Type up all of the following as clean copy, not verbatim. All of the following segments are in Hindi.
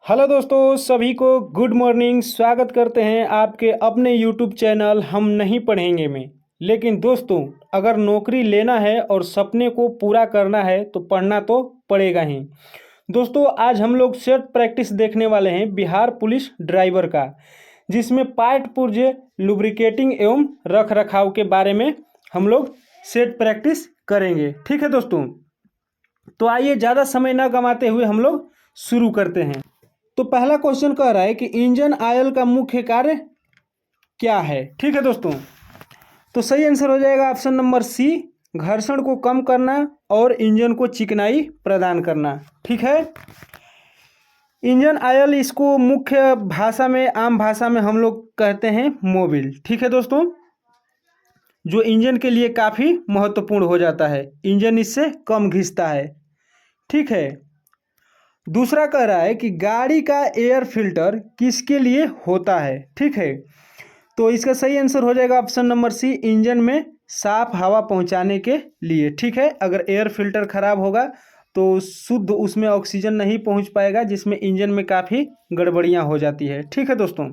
हेलो दोस्तों, सभी को गुड मॉर्निंग। स्वागत करते हैं आपके अपने यूट्यूब चैनल हम नहीं पढ़ेंगे में। लेकिन दोस्तों, अगर नौकरी लेना है और सपने को पूरा करना है तो पढ़ना तो पड़ेगा ही। दोस्तों, आज हम लोग सेट प्रैक्टिस देखने वाले हैं बिहार पुलिस ड्राइवर का, जिसमें पार्ट पुर्जे लुब्रिकेटिंग एवं रख रखाव के बारे में हम लोग सेट प्रैक्टिस करेंगे। ठीक है दोस्तों, तो आइए ज़्यादा समय न गंवाते हुए हम लोग शुरू करते हैं। तो पहला क्वेश्चन कह रहा है कि इंजन ऑयल का मुख्य कार्य क्या है। ठीक है दोस्तों, तो सही आंसर हो जाएगा ऑप्शन नंबर सी, घर्षण को कम करना और इंजन को चिकनाई प्रदान करना। ठीक है, इंजन ऑयल इसको मुख्य भाषा में, आम भाषा में हम लोग कहते हैं मोबिल। ठीक है दोस्तों, जो इंजन के लिए काफ़ी महत्वपूर्ण हो जाता है, इंजन इससे कम घिसता है। ठीक है, दूसरा कह रहा है कि गाड़ी का एयर फिल्टर किसके लिए होता है। ठीक है, तो इसका सही आंसर हो जाएगा ऑप्शन नंबर सी, इंजन में साफ हवा पहुंचाने के लिए। ठीक है, अगर एयर फिल्टर खराब होगा तो शुद्ध उसमें ऑक्सीजन नहीं पहुंच पाएगा, जिसमें इंजन में काफ़ी गड़बड़ियां हो जाती है। ठीक है दोस्तों,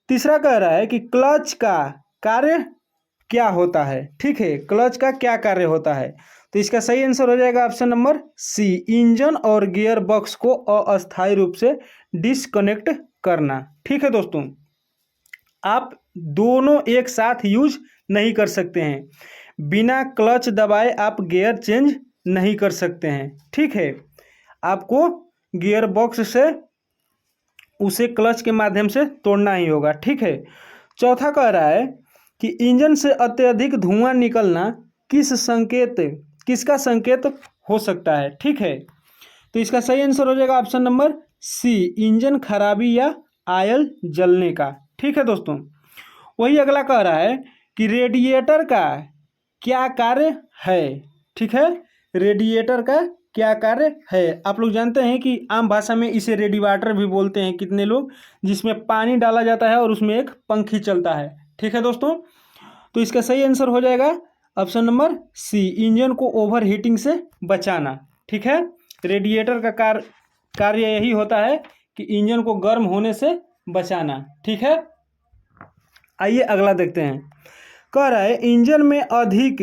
तीसरा कह रहा है कि क्लच का कार्य क्या होता है। ठीक है, क्लच का क्या कार्य होता है, तो इसका सही आंसर हो जाएगा ऑप्शन नंबर सी, इंजन और गियर बॉक्स को अस्थायी रूप से डिस्कनेक्ट करना। ठीक है दोस्तों, आप दोनों एक साथ यूज नहीं कर सकते हैं, बिना क्लच दबाए आप गियर चेंज नहीं कर सकते हैं। ठीक है, आपको गियर बॉक्स से उसे क्लच के माध्यम से तोड़ना ही होगा। ठीक है, चौथा कह रहा है कि इंजन से अत्यधिक धुआं निकलना किसका संकेत हो सकता है। ठीक है, तो इसका सही आंसर हो जाएगा ऑप्शन नंबर सी, इंजन खराबी या आयल जलने का। ठीक है दोस्तों, वही अगला कह रहा है कि रेडिएटर का क्या कार्य है। ठीक है, रेडिएटर का क्या कार्य है। आप लोग जानते हैं कि आम भाषा में इसे रेडिएटर भी बोलते हैं कितने लोग, जिसमें पानी डाला जाता है और उसमें एक पंखी चलता है। ठीक है दोस्तों, तो इसका सही आंसर हो जाएगा ऑप्शन नंबर सी, इंजन को ओवर हीटिंग से बचाना। ठीक है, रेडिएटर का कार्य यही होता है कि इंजन को गर्म होने से बचाना। ठीक है, आइए अगला देखते हैं। कह रहा है इंजन में अधिक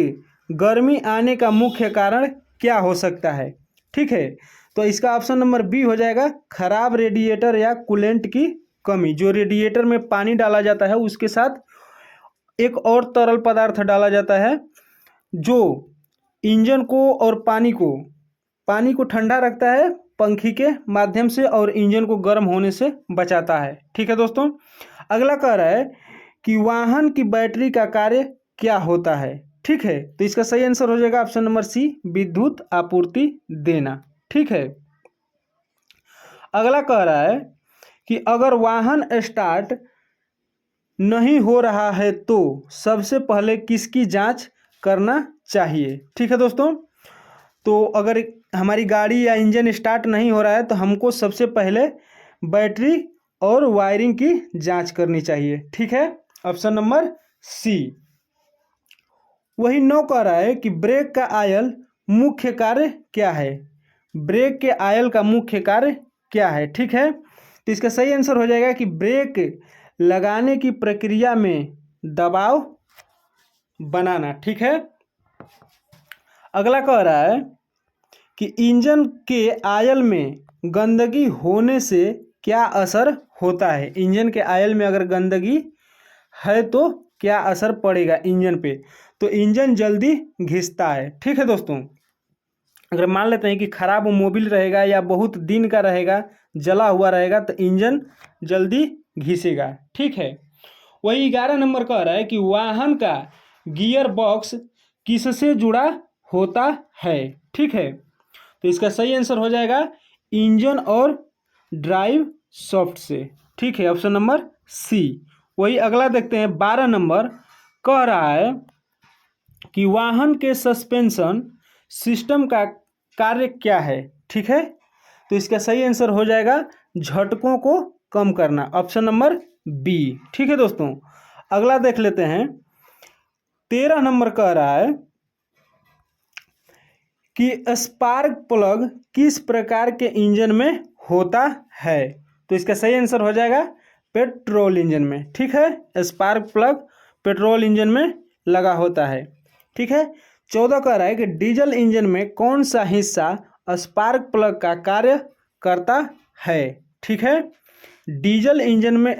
गर्मी आने का मुख्य कारण क्या हो सकता है। ठीक है, तो इसका ऑप्शन नंबर बी हो जाएगा, खराब रेडिएटर या कूलेंट की कमी। जो रेडिएटर में पानी डाला जाता है उसके साथ एक और तरल पदार्थ डाला जाता है जो इंजन को और पानी को ठंडा रखता है पंखी के माध्यम से और इंजन को गर्म होने से बचाता है। ठीक है दोस्तों, अगला कह रहा है कि वाहन की बैटरी का कार्य क्या होता है। ठीक है, तो इसका सही आंसर हो जाएगा ऑप्शन नंबर सी, विद्युत आपूर्ति देना। ठीक है, अगला कह रहा है कि अगर वाहन स्टार्ट नहीं हो रहा है तो सबसे पहले किसकी जांच करना चाहिए। ठीक है दोस्तों, तो अगर हमारी गाड़ी या इंजन स्टार्ट नहीं हो रहा है तो हमको सबसे पहले बैटरी और वायरिंग की जांच करनी चाहिए। ठीक है, ऑप्शन नंबर सी। वही 9 कह रहा है कि ब्रेक का आयल मुख्य कार्य क्या है। ब्रेक के आयल का मुख्य कार्य क्या है। ठीक है, तो इसका सही आंसर हो जाएगा कि ब्रेक लगाने की प्रक्रिया में दबाव बनाना। ठीक है, अगला कह रहा है कि इंजन के आयल में गंदगी होने से क्या असर होता है। इंजन के आयल में अगर गंदगी है तो क्या असर पड़ेगा इंजन पे, तो इंजन जल्दी घिसता है। ठीक है दोस्तों, अगर मान लेते हैं कि खराब मोबिल रहेगा या बहुत दिन का रहेगा, जला हुआ रहेगा, तो इंजन जल्दी घिसेगा। ठीक है, वही 11 नंबर कह रहा है कि वाहन का गियर बॉक्स किससे जुड़ा होता है। ठीक है, तो इसका सही आंसर हो जाएगा इंजन और ड्राइव सॉफ्ट से। ठीक है, ऑप्शन नंबर सी। वही अगला देखते हैं, 12 नंबर कह रहा है कि वाहन के सस्पेंशन सिस्टम का कार्य क्या है। ठीक है, तो इसका सही आंसर हो जाएगा झटकों को कम करना, ऑप्शन नंबर बी। ठीक है दोस्तों, अगला देख लेते हैं, 13 नंबर कह रहा है कि स्पार्क प्लग किस प्रकार के इंजन में होता है। तो इसका सही आंसर हो जाएगा पेट्रोल इंजन में। ठीक है, स्पार्क प्लग पेट्रोल इंजन में लगा होता है। ठीक है, 14 कह रहा है कि डीजल इंजन में कौन सा हिस्सा स्पार्क प्लग का कार्य करता है। ठीक है, डीजल इंजन में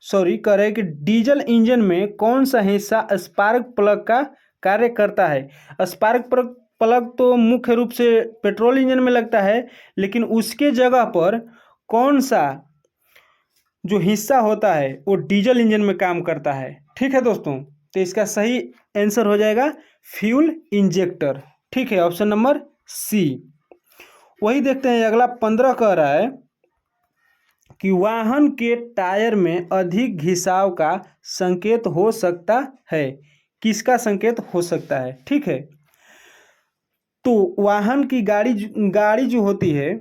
कह रहे हैं कि डीजल इंजन में कौन सा हिस्सा स्पार्क प्लग का कार्य करता है। स्पार्क प्लग तो मुख्य रूप से पेट्रोल इंजन में लगता है, लेकिन उसके जगह पर कौन सा जो हिस्सा होता है वो डीजल इंजन में काम करता है। ठीक है दोस्तों, तो इसका सही आंसर हो जाएगा फ्यूल इंजेक्टर। ठीक है, ऑप्शन नंबर सी। वही देखते हैं अगला 15 कह रहा है कि वाहन के टायर में अधिक घिसाव का संकेत हो सकता है। किसका संकेत हो सकता है। ठीक है, तो वाहन की गाड़ी जो होती है,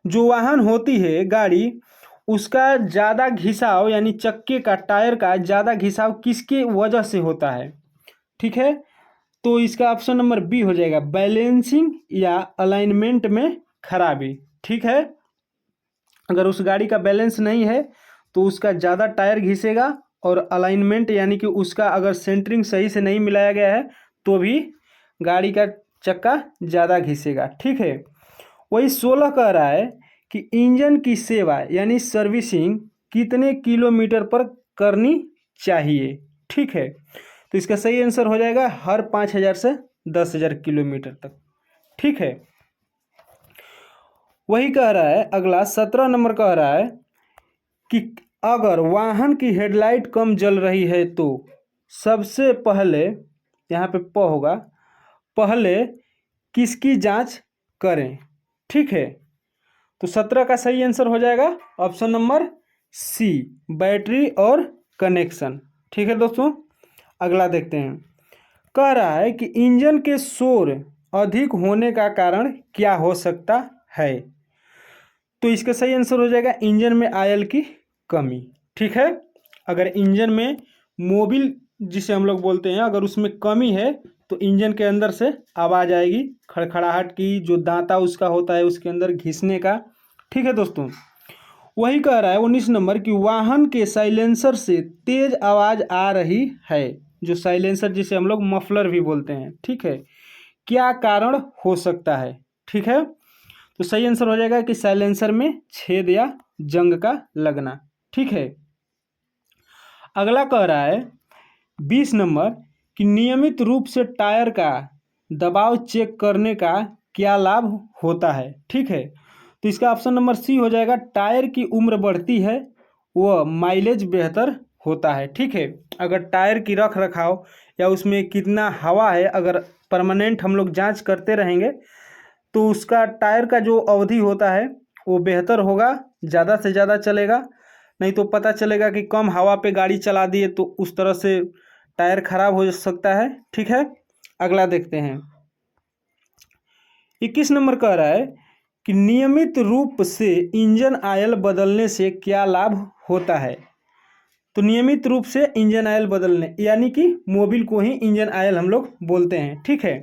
जो वाहन होती है गाड़ी, उसका ज़्यादा घिसाव यानी चक्के का टायर का ज़्यादा घिसाव किसके वजह से होता है। ठीक है, तो इसका ऑप्शन नंबर बी हो जाएगा, बैलेंसिंग या अलाइनमेंट में खराबी। ठीक है, अगर उस गाड़ी का बैलेंस नहीं है तो उसका ज़्यादा टायर घिसेगा, और अलाइनमेंट यानी कि उसका अगर सेंटरिंग सही से नहीं मिलाया गया है तो भी गाड़ी का चक्का ज़्यादा घिसेगा। ठीक है, वही 16 कह रहा है कि इंजन की सेवा यानी सर्विसिंग कितने किलोमीटर पर करनी चाहिए। ठीक है, तो इसका सही आंसर हो जाएगा हर 5,000 से 10,000 किलोमीटर तक। ठीक है, वही कह रहा है अगला 17 नंबर कह रहा है कि अगर वाहन की हेडलाइट कम जल रही है तो सबसे पहले, यहाँ पे प होगा, पहले किसकी जांच करें। ठीक है, तो 17 का सही आंसर हो जाएगा ऑप्शन नंबर सी, बैटरी और कनेक्शन। ठीक है दोस्तों, अगला देखते हैं। कह रहा है कि इंजन के शोर अधिक होने का कारण क्या हो सकता है। तो इसका सही आंसर हो जाएगा इंजन में आयल की कमी। ठीक है, अगर इंजन में मोबिल जिसे हम लोग बोलते हैं, अगर उसमें कमी है तो इंजन के अंदर से आवाज़ आएगी, खड़खड़ाहट की, जो दांता उसका होता है उसके अंदर घिसने का। ठीक है दोस्तों, वही कह रहा है 19 नंबर कि वाहन के साइलेंसर से तेज आवाज़ आ रही है, जो साइलेंसर जिसे हम लोग मफलर भी बोलते हैं। ठीक है, क्या कारण हो सकता है। ठीक है, तो सही आंसर हो जाएगा कि साइलेंसर में छेद या जंग का लगना। ठीक है, अगला कह रहा है 20 नंबर कि नियमित रूप से टायर का दबाव चेक करने का क्या लाभ होता है। ठीक है, तो इसका ऑप्शन नंबर सी हो जाएगा, टायर की उम्र बढ़ती है व माइलेज बेहतर होता है। ठीक है, अगर टायर की रख रखाव या उसमें कितना हवा है अगर परमानेंट हम लोग जांच करते रहेंगे तो उसका टायर का जो अवधि होता है वो बेहतर होगा, ज़्यादा से ज़्यादा चलेगा। नहीं तो पता चलेगा कि कम हवा पे गाड़ी चला दिए तो उस तरह से टायर खराब हो सकता है। ठीक है, अगला देखते हैं। 21 नंबर कह रहा है कि नियमित रूप से इंजन आयल बदलने से क्या लाभ होता है। तो नियमित रूप से इंजन आयल बदलने यानी कि मोबिल को ही इंजन आयल हम लोग बोलते हैं। ठीक है,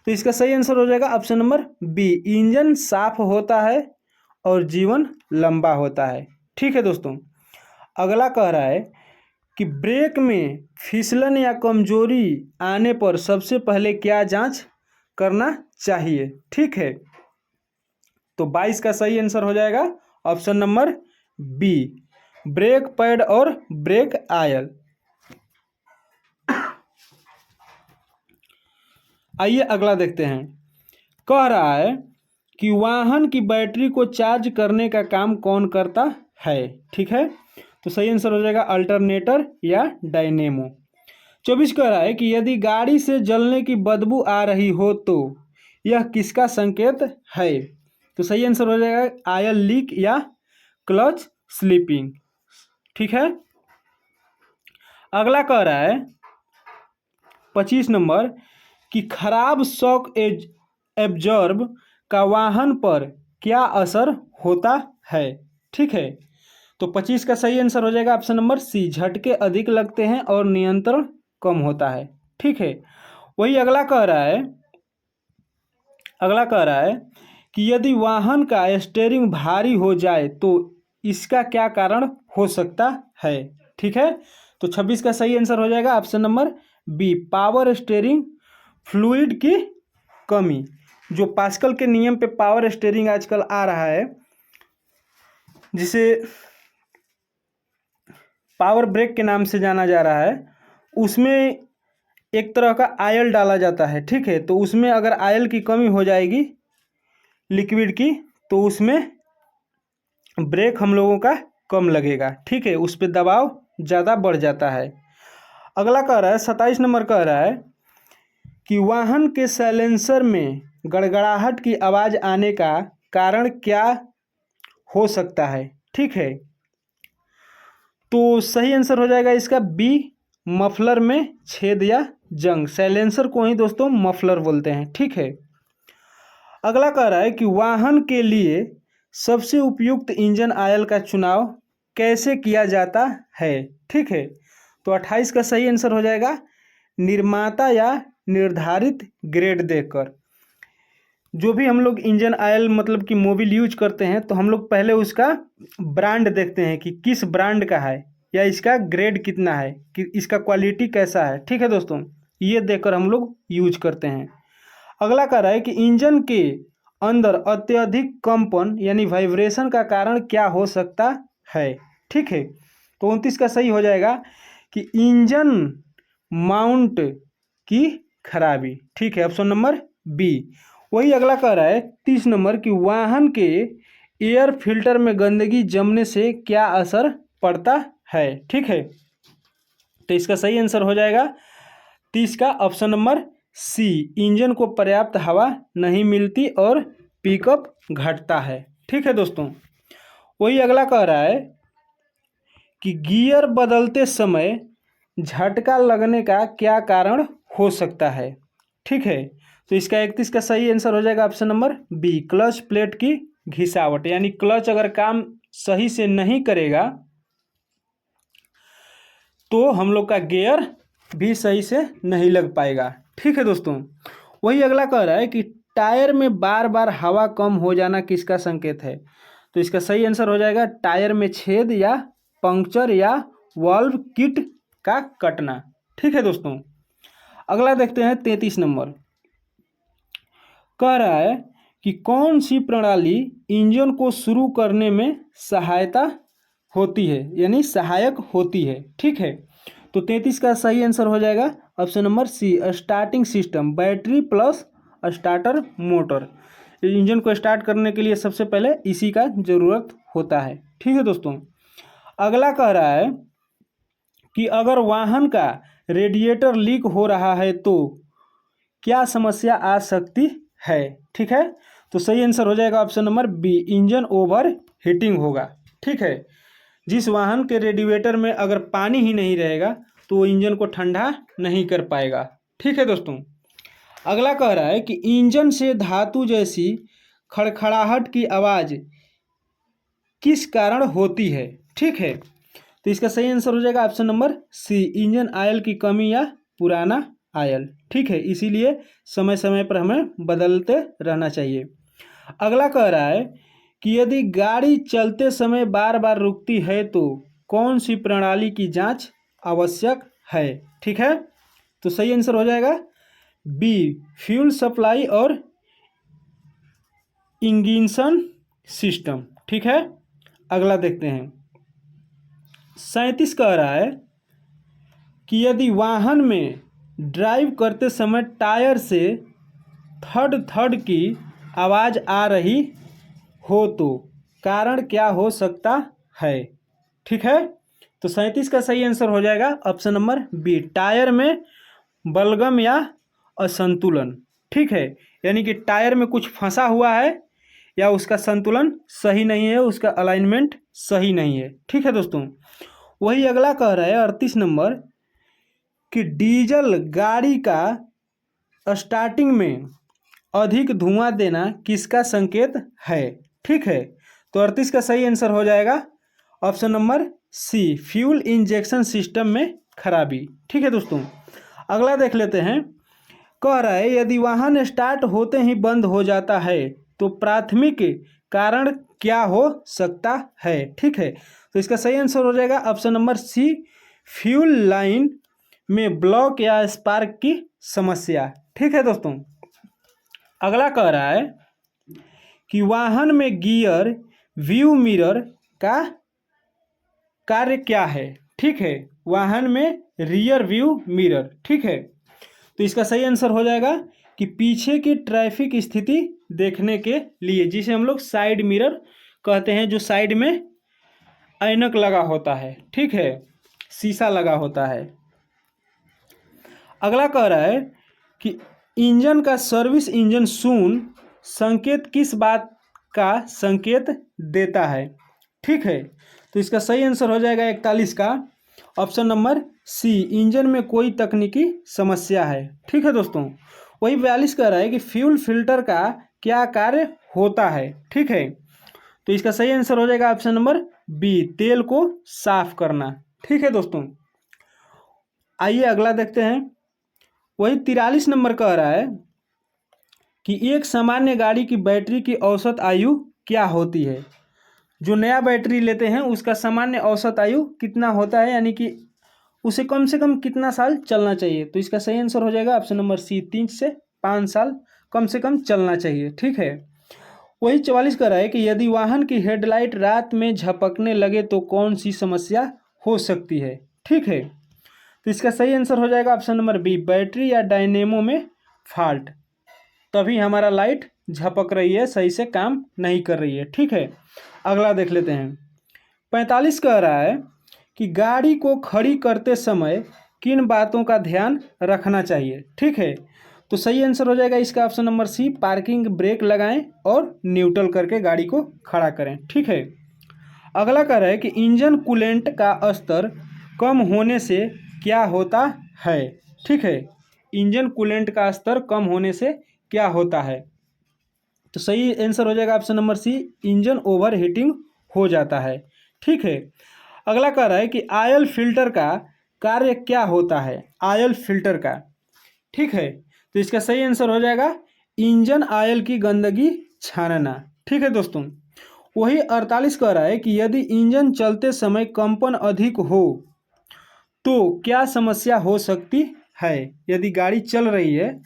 तो इसका सही आंसर हो जाएगा ऑप्शन नंबर बी, इंजन साफ होता है और जीवन लंबा होता है। ठीक है दोस्तों, अगला कह रहा है कि ब्रेक में फिसलन या कमजोरी आने पर सबसे पहले क्या जांच करना चाहिए। ठीक है, तो 22 का सही आंसर हो जाएगा option number B, brake pad और ब्रेक आयल। आइए अगला देखते हैं। कह रहा है कि वाहन की बैटरी को चार्ज करने का काम कौन करता है। ठीक है, तो सही आंसर हो जाएगा अल्टरनेटर या डायनेमो। 24 कह रहा है कि यदि गाड़ी से जलने की बदबू आ रही हो तो यह किसका संकेत है। तो सही आंसर हो जाएगा आयल लीक या क्लच स्लिपिंग। ठीक है, अगला कह रहा है 25 नंबर कि खराब शॉक एब्जॉर्ब का वाहन पर क्या असर होता है। ठीक है, तो 25 का सही आंसर हो जाएगा ऑप्शन नंबर सी, झटके अधिक लगते हैं और नियंत्रण कम होता है। ठीक है, वही अगला कह रहा है कि यदि वाहन का स्टीयरिंग भारी हो जाए तो इसका क्या कारण हो सकता है। ठीक है, तो 26 का सही आंसर हो जाएगा option number B, power steering fluid की कमी। जो पास्कल के नियम पे पावर स्टीयरिंग आजकल आ रहा है, जिसे पावर ब्रेक के नाम से जाना जा रहा है, उसमें एक तरह का आयल डाला जाता है। ठीक है, तो उसमें अगर आयल की कमी हो जाएगी लिक्विड की, तो उसमें ब्रेक हम लोगों का कम लगेगा। ठीक है, उस पर दबाव ज़्यादा बढ़ जाता है। अगला कह रहा है 27 नंबर कह रहा है कि वाहन के साइलेंसर में गड़गड़ाहट की आवाज़ आने का कारण क्या हो सकता है। ठीक है, तो सही आंसर हो जाएगा इसका बी, मफलर में छेद या जंग। साइलेंसर को ही दोस्तों मफलर बोलते हैं। ठीक है, अगला कह रहा है कि वाहन के लिए सबसे उपयुक्त इंजन ऑयल का चुनाव कैसे किया जाता है। ठीक है, तो 28 का सही आंसर हो जाएगा निर्माता या निर्धारित ग्रेड देकर। जो भी हम लोग इंजन ऑयल मतलब कि मोबिल यूज करते हैं, तो हम लोग पहले उसका ब्रांड देखते हैं कि किस ब्रांड का है या इसका ग्रेड कितना है, कि इसका क्वालिटी कैसा है। ठीक है दोस्तों, ये देखकर हम लोग यूज करते हैं। अगला कह रहा है कि इंजन के अंदर अत्यधिक कंपन यानी वाइब्रेशन का कारण क्या हो सकता है। ठीक है, तो 29 का सही हो जाएगा कि इंजन माउंट की खराबी। ठीक है, ऑप्शन नंबर बी। वही अगला कह रहा है 30 नंबर कि वाहन के एयर फिल्टर में गंदगी जमने से क्या असर पड़ता है। ठीक है, तो इसका सही आंसर हो जाएगा 30 का ऑप्शन नंबर सी, इंजन को पर्याप्त हवा नहीं मिलती और पिकअप घटता है। ठीक है दोस्तों, वही अगला कह रहा है कि गियर बदलते समय झटका लगने का क्या कारण हो सकता है। ठीक है, तो इसका 31 का सही आंसर हो जाएगा option number B, clutch plate की घिसावट। यानी क्लच अगर काम सही से नहीं करेगा तो हम लोग का गियर भी सही से नहीं लग पाएगा। ठीक है दोस्तों, वही अगला कह रहा है कि टायर में बार बार हवा कम हो जाना किसका संकेत है। तो इसका सही आंसर हो जाएगा टायर में छेद या पंक्चर या वाल्व किट का कटना। ठीक है दोस्तों, अगला देखते हैं 33 नंबर। कह रहा है कि कौन सी प्रणाली इंजन को शुरू करने में सहायता होती है, यानी सहायक होती है। ठीक है, तो 33 का सही आंसर हो जाएगा option number C, starting system, battery plus starter motor. Engine को स्टार्ट करने के लिए सबसे पहले इसी का ज़रूरत होता है। ठीक है दोस्तों, अगला कह रहा है कि अगर वाहन का रेडिएटर लीक हो रहा है तो क्या समस्या आ सकती है। ठीक है, तो सही आंसर हो जाएगा option number B, engine overheating होगा। ठीक है, जिस वाहन के रेडिएटर में अगर पानी ही नहीं रहेगा तो वो इंजन को ठंडा नहीं कर पाएगा। ठीक है दोस्तों, अगला कह रहा है कि इंजन से धातु जैसी खड़खड़ाहट की आवाज़ किस कारण होती है। ठीक है, तो इसका सही आंसर हो जाएगा option number C, engine oil की कमी या पुराना ऑयल। ठीक है, इसीलिए समय समय पर हमें बदलते रहना चाहिए। अगला कह रहा है कि यदि गाड़ी चलते समय बार बार रुकती है तो कौन सी प्रणाली की जांच आवश्यक है। ठीक है, तो सही आंसर हो जाएगा बी, फ्यूल सप्लाई और इग्निशन सिस्टम। ठीक है, अगला देखते हैं 37 कह रहा है कि यदि वाहन में ड्राइव करते समय टायर से थर्ड थर्ड की आवाज़ आ रही हो तो कारण क्या हो सकता है। ठीक है, तो 37 का सही आंसर हो जाएगा ऑप्शन नंबर बी, टायर में बलगम या असंतुलन। ठीक है, यानी कि टायर में कुछ फंसा हुआ है या उसका संतुलन सही नहीं है, उसका अलाइनमेंट सही नहीं है। ठीक है दोस्तों, वही अगला कह रहा है 38 नंबर कि डीजल गाड़ी का स्टार्टिंग में अधिक धुआं देना किसका संकेत है। ठीक है, तो 38 का सही आंसर हो जाएगा option number C, fuel injection system में खराबी। ठीक है दोस्तों, अगला देख लेते हैं। कह रहा है यदि वाहन स्टार्ट होते ही बंद हो जाता है तो प्राथमिक कारण क्या हो सकता है? ठीक है, तो इसका सही आंसर हो जाएगा option number C, fuel line में ब्लॉक या स्पार्क की समस्या। ठीक है दोस्तों, अगला कह रहा है कि वाहन में गियर व्यू मिरर का कार्य क्या है? ठीक है, वाहन में रियर व्यू मिरर। ठीक है, तो इसका सही आंसर हो जाएगा कि पीछे की ट्रैफिक स्थिति देखने के लिए, जिसे हम लोग साइड मिरर कहते हैं, जो साइड में ऐनक लगा होता है। ठीक है, शीशा लगा होता है। अगला कह रहा है कि इंजन का सर्विस इंजन शून्य संकेत किस बात का संकेत देता है? ठीक है, तो इसका सही आंसर हो जाएगा 41 का ऑप्शन नंबर सी, इंजन में कोई तकनीकी समस्या है। ठीक है दोस्तों, वही 42 कह रहा है कि फ्यूल फिल्टर का क्या कार्य होता है? ठीक है, तो इसका सही आंसर हो जाएगा ऑप्शन नंबर बी, तेल को साफ करना। ठीक है दोस्तों, आइए अगला देखते हैं। वही 43 नंबर कह रहा है कि एक सामान्य गाड़ी की बैटरी की औसत आयु क्या होती है? जो नया बैटरी लेते हैं उसका सामान्य औसत आयु कितना होता है, यानी कि उसे कम से कम कितना साल चलना चाहिए? तो इसका सही आंसर हो जाएगा ऑप्शन नंबर सी, 3 से 5 साल कम से कम चलना चाहिए। ठीक है, वही 44 कह रहा है कि यदि वाहन की हेडलाइट रात में झपकने लगे तो कौन सी समस्या हो सकती है? ठीक है, तो इसका सही आंसर हो जाएगा ऑप्शन नंबर बी, बैटरी या डायनेमो में फॉल्ट, तभी हमारा लाइट झपक रही है, सही से काम नहीं कर रही है। ठीक है, अगला देख लेते हैं। 45 कह रहा है कि गाड़ी को खड़ी करते समय किन बातों का ध्यान रखना चाहिए? ठीक है, तो सही आंसर हो जाएगा इसका option number C, parking brake लगाएं और न्यूट्रल करके गाड़ी को खड़ा करें। ठीक है, अगला कह रहा है कि इंजन कूलेंट का स्तर कम होने से क्या होता है? ठीक है, इंजन कूलेंट का स्तर कम होने से क्या होता है? तो सही आंसर हो जाएगा option number C, engine overheating हो जाता है। ठीक है, अगला कह रहा है कि ऑयल फिल्टर का कार्य क्या होता है? ऑयल फिल्टर का। ठीक है, तो इसका सही आंसर हो जाएगा इंजन ऑयल की गंदगी छानना। ठीक है दोस्तों, वही 48 कह रहा है कि यदि इंजन चलते समय कंपन अधिक हो तो क्या समस्या हो सकती है? यदि गाड़ी चल रही है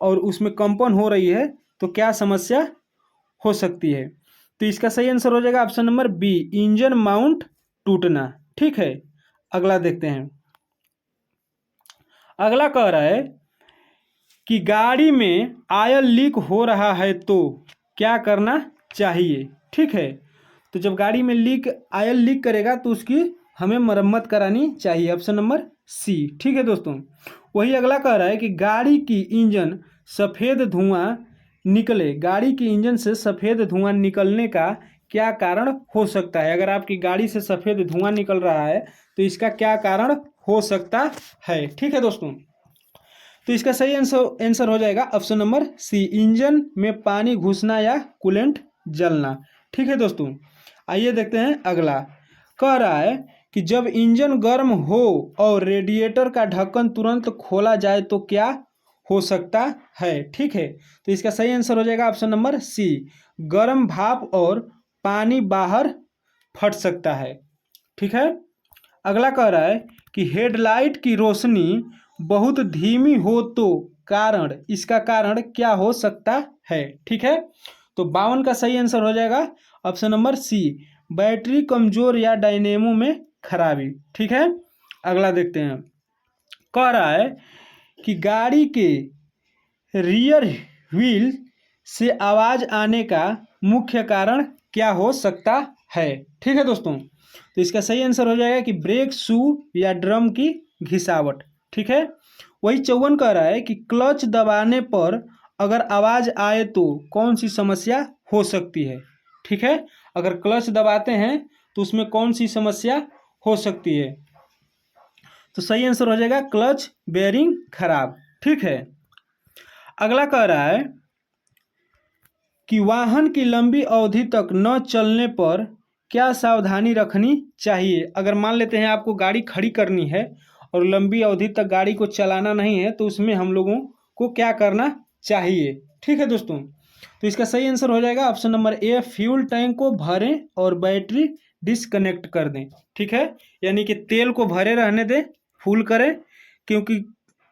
और उसमें कंपन हो रही है तो क्या समस्या हो सकती है? तो इसका सही आंसर हो जाएगा option number B, engine mount टूटना। ठीक है, अगला देखते हैं। अगला कह रहा है कि गाड़ी में ऑयल लीक हो रहा है तो क्या करना चाहिए? ठीक है, तो जब गाड़ी में ऑयल लीक करेगा तो उसकी हमें मरम्मत करानी चाहिए, ऑप्शन नंबर सी। ठीक है दोस्तों, वही अगला कह रहा है कि गाड़ी की इंजन सफ़ेद धुआं निकले, गाड़ी की इंजन से सफ़ेद धुआं निकलने का क्या कारण हो सकता है? अगर आपकी गाड़ी से सफ़ेद धुआं निकल रहा है तो इसका क्या कारण हो सकता है? ठीक है दोस्तों, तो इसका सही आंसर हो जाएगा ऑप्शन नंबर सी, इंजन में पानी घुसना या कूलेंट जलना। ठीक है दोस्तों, आइए देखते हैं अगला। कह रहा है कि जब इंजन गर्म हो और रेडिएटर का ढक्कन तुरंत खोला जाए तो क्या हो सकता है? ठीक है, तो इसका सही आंसर हो जाएगा ऑप्शन नंबर सी, गर्म भाप और पानी बाहर फट सकता है। ठीक है, अगला कह रहा है कि हेडलाइट की रोशनी बहुत धीमी हो तो इसका कारण क्या हो सकता है? ठीक है, तो 52 का सही आंसर हो जाएगा ऑप्शन नंबर सी, बैटरी कमजोर या डायनेमो में खराबी। ठीक है, अगला देखते हैं। कह रहा है कि गाड़ी के रियर व्हील से आवाज़ आने का मुख्य कारण क्या हो सकता है? ठीक है दोस्तों, तो इसका सही आंसर हो जाएगा कि ब्रेक शू या ड्रम की घिसावट। ठीक है, वही 54 कह रहा है कि क्लच दबाने पर अगर आवाज़ आए तो कौन सी समस्या हो सकती है? ठीक है, अगर क्लच दबाते हैं तो उसमें कौन सी समस्या हो सकती है? तो सही आंसर हो जाएगा क्लच बेयरिंग खराब। ठीक है, अगला कह रहा है कि वाहन की लंबी अवधि तक न चलने पर क्या सावधानी रखनी चाहिए? अगर मान लेते हैं आपको गाड़ी खड़ी करनी है और लंबी अवधि तक गाड़ी को चलाना नहीं है तो उसमें हम लोगों को क्या करना चाहिए? ठीक है दोस्तों, तो इसका सही आंसर हो जाएगा option number A, fuel tank को भरें और बैटरी डिस्कनेक्ट कर दें। ठीक है, यानी कि तेल को भरे रहने दें, फुल करें, क्योंकि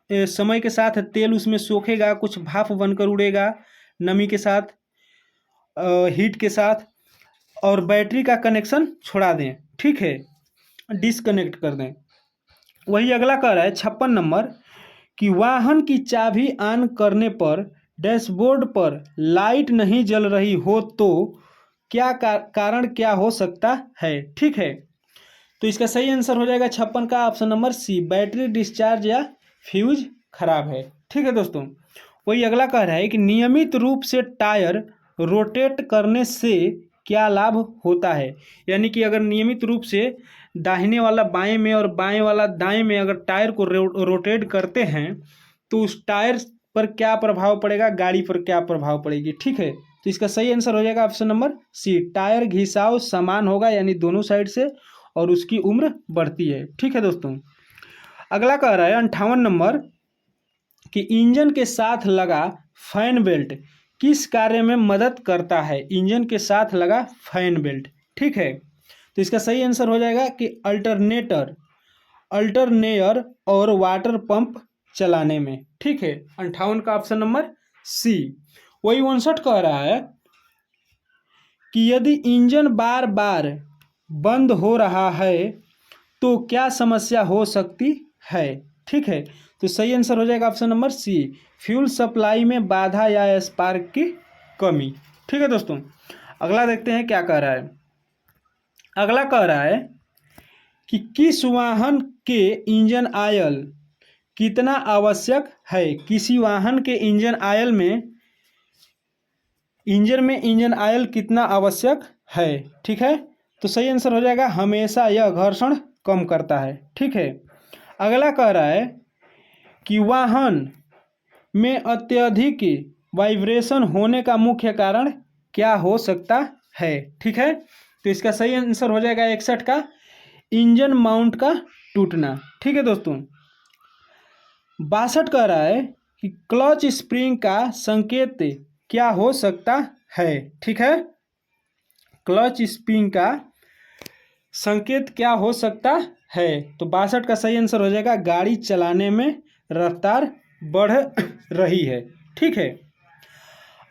समय के साथ तेल उसमें सोखेगा, कुछ भाप बनकर उड़ेगा नमी के साथ, हीट के साथ, और बैटरी का कनेक्शन छोड़ा दें। ठीक है, डिस्कनेक्ट कर दें। वही अगला कह रहा है 56 नंबर कि वाहन की चाबी ऑन करने पर डैशबोर्ड पर लाइट नहीं जल रही हो तो क्या कारण क्या हो सकता है। ठीक है, तो इसका सही आंसर हो जाएगा 56 का option number C, battery discharge या फ्यूज खराब है। ठीक है दोस्तों, वही अगला कह रहा है कि नियमित रूप से टायर रोटेट करने से क्या लाभ होता है। यानी कि अगर नियमित रूप से दाहिने वाला बाएं में और बाएं वाला दाएं में अगर टायर को रोटेट करते हैं तो उस टायर पर क्या प्रभाव पड़ेगा, गाड़ी पर क्या प्रभाव पड़ेगी। ठीक है, तो इसका सही आंसर हो जाएगा ऑप्शन नंबर सी, टायर घिसाव समान होगा, यानी दोनों साइड से, और उसकी उम्र बढ़ती है। ठीक है दोस्तों, अगला कह रहा है 58 नंबर कि इंजन के साथ लगा फैन बेल्ट किस कार्य में मदद करता है। इंजन के साथ लगा फैन बेल्ट। ठीक है, तो इसका सही आंसर हो जाएगा कि अल्टरनेयर और वाटर पंप चलाने में। ठीक है, 58 का ऑप्शन नंबर सी। वही 59 कह रहा है कि यदि इंजन बार बार बंद हो रहा है तो क्या समस्या हो सकती है। ठीक है, तो सही आंसर हो जाएगा option number C, fuel supply में बाधा या स्पार्क की कमी। ठीक है दोस्तों, अगला देखते हैं क्या कह रहा है। अगला कह रहा है कि किस वाहन के इंजन ऑयल कितना आवश्यक है। किसी वाहन के इंजन में इंजन ऑयल कितना आवश्यक है। ठीक है, तो सही आंसर हो जाएगा हमेशा यह घर्षण कम करता है। ठीक है, अगला कह रहा है कि वाहन में अत्यधिक वाइब्रेशन होने का मुख्य कारण क्या हो सकता है। ठीक है, तो इसका सही आंसर हो जाएगा 61 का, इंजन माउंट का टूटना। ठीक है दोस्तों, 62 कह रहा है कि क्लच स्प्रिंग का संकेत क्या हो सकता है। ठीक है, क्लच स्प्रिंग का संकेत क्या हो सकता है। तो 62 का सही आंसर हो जाएगा गाड़ी चलाने में रफ्तार बढ़ रही है। ठीक है,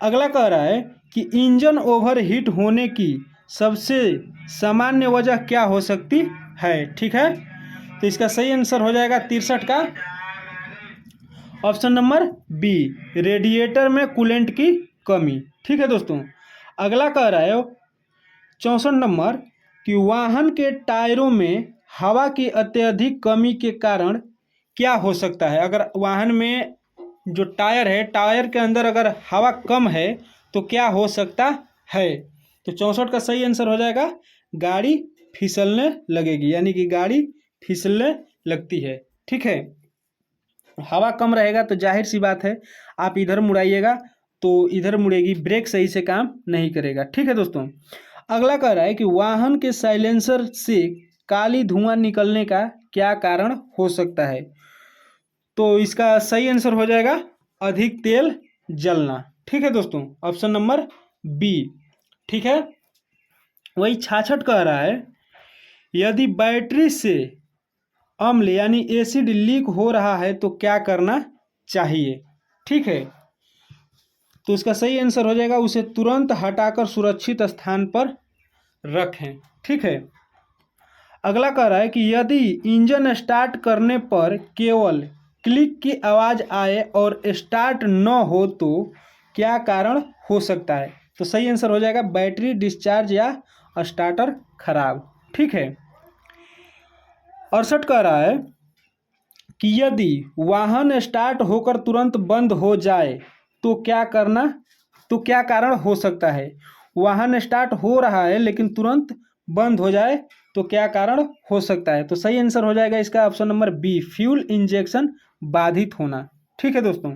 अगला कह रहा है कि इंजन ओवरहीट होने की सबसे सामान्य वजह क्या हो सकती है। ठीक है, तो इसका सही आंसर हो जाएगा 63 का ऑप्शन नंबर बी, रेडिएटर में कूलेंट की कमी। ठीक है दोस्तों, अगला कह रहा है 64 नंबर कि वाहन के टायरों में हवा की अत्यधिक कमी के कारण क्या हो सकता है। अगर वाहन में जो टायर है, टायर के अंदर अगर हवा कम है तो क्या हो सकता है। तो 64 का सही आंसर हो जाएगा गाड़ी फिसलने लगेगी, यानी कि गाड़ी फिसलने लगती है। ठीक है, हवा कम रहेगा तो जाहिर सी बात है आप इधर मुड़ाइएगा तो इधर मुड़ेगी, ब्रेक सही से काम नहीं करेगा। ठीक है दोस्तों, अगला कह रहा है कि वाहन के साइलेंसर से काली धुआं निकलने का क्या कारण हो सकता है। तो इसका सही आंसर हो जाएगा अधिक तेल जलना। ठीक है दोस्तों, ऑप्शन नंबर बी। ठीक है, वही 66 कह रहा है यदि बैटरी से अम्ल यानी एसिड लीक हो रहा है तो क्या करना चाहिए। ठीक है, तो इसका सही आंसर हो जाएगा उसे तुरंत हटाकर सुरक्षित स्थान पर रखें। ठीक है, अगला कह रहा है कि यदि इंजन स्टार्ट करने पर केवल क्लिक की आवाज़ आए और स्टार्ट न हो तो क्या कारण हो सकता है। तो सही आंसर हो जाएगा बैटरी डिस्चार्ज या स्टार्टर खराब। ठीक है, 68 कह रहा है कि यदि वाहन स्टार्ट होकर तुरंत बंद हो जाए तो क्या कारण हो सकता है। वाहन स्टार्ट हो रहा है लेकिन तुरंत बंद हो जाए तो क्या कारण हो सकता है। तो सही आंसर हो जाएगा इसका option number B, fuel injection बाधित होना। ठीक है दोस्तों,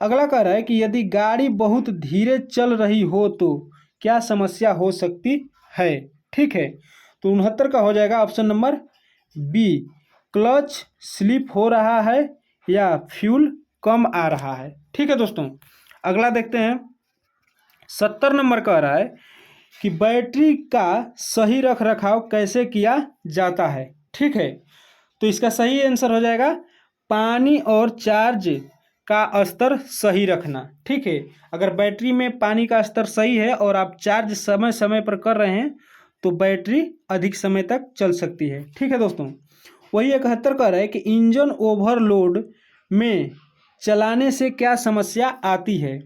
अगला कह रहा है कि यदि गाड़ी बहुत धीरे चल रही हो तो क्या समस्या हो सकती है। ठीक है, तो 69 का हो जाएगा option number B, clutch slip हो रहा है या फ्यूल कम आ रहा है। ठीक है दोस्तों, अगला देखते हैं 70 नंबर कह रहा है कि बैटरी का सही रख रखाव कैसे किया जाता है। ठीक है, तो इसका सही आंसर हो जाएगा पानी और चार्ज का स्तर सही रखना। ठीक है, अगर बैटरी में पानी का स्तर सही है और आप चार्ज समय समय पर कर रहे हैं तो बैटरी अधिक समय तक चल सकती है। ठीक है दोस्तों, वही 71 कह रहा है कि इंजन ओवरलोड में चलाने से क्या समस्या आती है।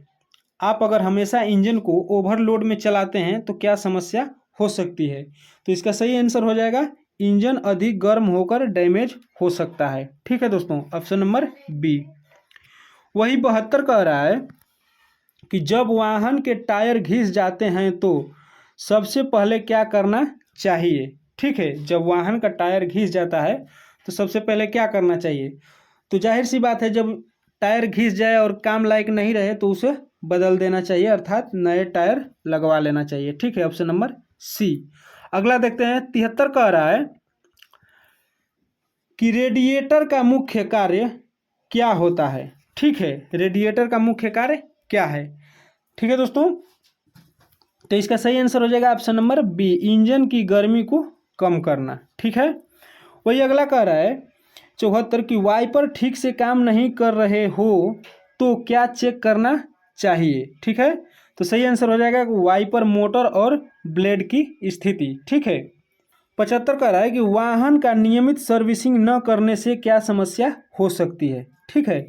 आप अगर हमेशा इंजन को ओवरलोड में चलाते हैं तो क्या समस्या हो सकती है। तो इसका सही आंसर हो जाएगा इंजन अधिक गर्म होकर डैमेज हो सकता है। ठीक है दोस्तों, ऑप्शन नंबर बी। वही 72 कह रहा है कि जब वाहन के टायर घिस जाते हैं तो सबसे पहले क्या करना चाहिए। ठीक है, जब वाहन का टायर घिस जाता है तो सबसे पहले क्या करना चाहिए। तो जाहिर सी बात है, जब टायर घिस जाए और काम लायक नहीं रहे तो उसे बदल देना चाहिए, अर्थात नए टायर लगवा लेना चाहिए। ठीक है, ऑप्शन नंबर सी। अगला देखते हैं, 73 कह रहा है कि रेडिएटर का मुख्य कार्य क्या होता है। ठीक है, रेडिएटर का मुख्य कार्य क्या है। ठीक है दोस्तों, तो इसका सही आंसर हो जाएगा ऑप्शन नंबर बी, इंजन की गर्मी को कम करना। ठीक है, वही अगला कह रहा है 74 की वाइपर ठीक से काम नहीं कर रहे हो तो क्या चेक करना चाहिए। ठीक है, तो सही आंसर हो जाएगा वाइपर मोटर और ब्लेड की स्थिति। ठीक है, 75 कह रहा है कि वाहन का नियमित सर्विसिंग न करने से क्या समस्या हो सकती है। ठीक है,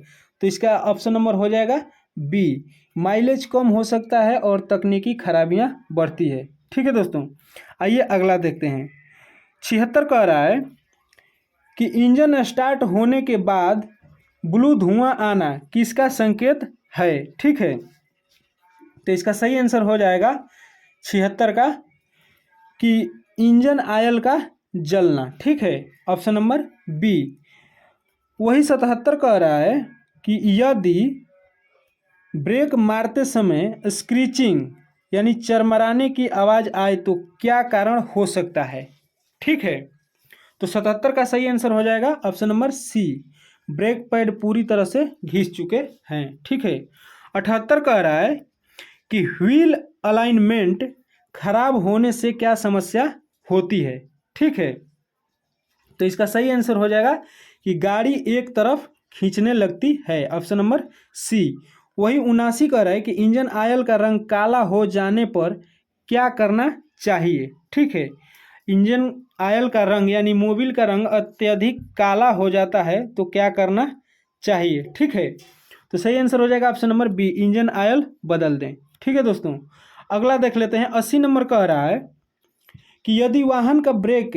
तो इसका ऑप्शन नंबर हो जाएगा बी, माइलेज कम हो सकता है और तकनीकी खराबियां बढ़ती है। ठीक है दोस्तों, आइए अगला देखते हैं। 76 कह रहा है कि इंजन स्टार्ट होने के बाद ब्लू धुआं आना किसका संकेत है। ठीक है, तो इसका सही आंसर हो जाएगा 76 का कि इंजन ऑयल का जलना। ठीक है, ऑप्शन नंबर बी। वही 77 कह रहा है कि यदि ब्रेक मारते समय स्क्रीचिंग यानी चरमराने की आवाज़ आए तो क्या कारण हो सकता है। ठीक है, तो 77 का सही आंसर हो जाएगा option number C, brake pad पूरी तरह से घिस चुके हैं। ठीक है, 78 कह रहा है कि व्हील अलाइनमेंट खराब होने से क्या समस्या होती है। ठीक है, तो इसका सही आंसर हो जाएगा कि गाड़ी एक तरफ खींचने लगती है, ऑप्शन नंबर सी। वही 79 कह रहा है कि इंजन ऑयल का रंग काला हो जाने पर क्या करना चाहिए। ठीक है, इंजन ऑयल का रंग यानी मोबिल का रंग अत्यधिक काला हो जाता है तो क्या करना चाहिए। ठीक है, तो सही आंसर हो जाएगा option number B, engine oil बदल दें। ठीक है दोस्तों, अगला देख लेते हैं। 80 नंबर कह रहा है कि यदि वाहन का ब्रेक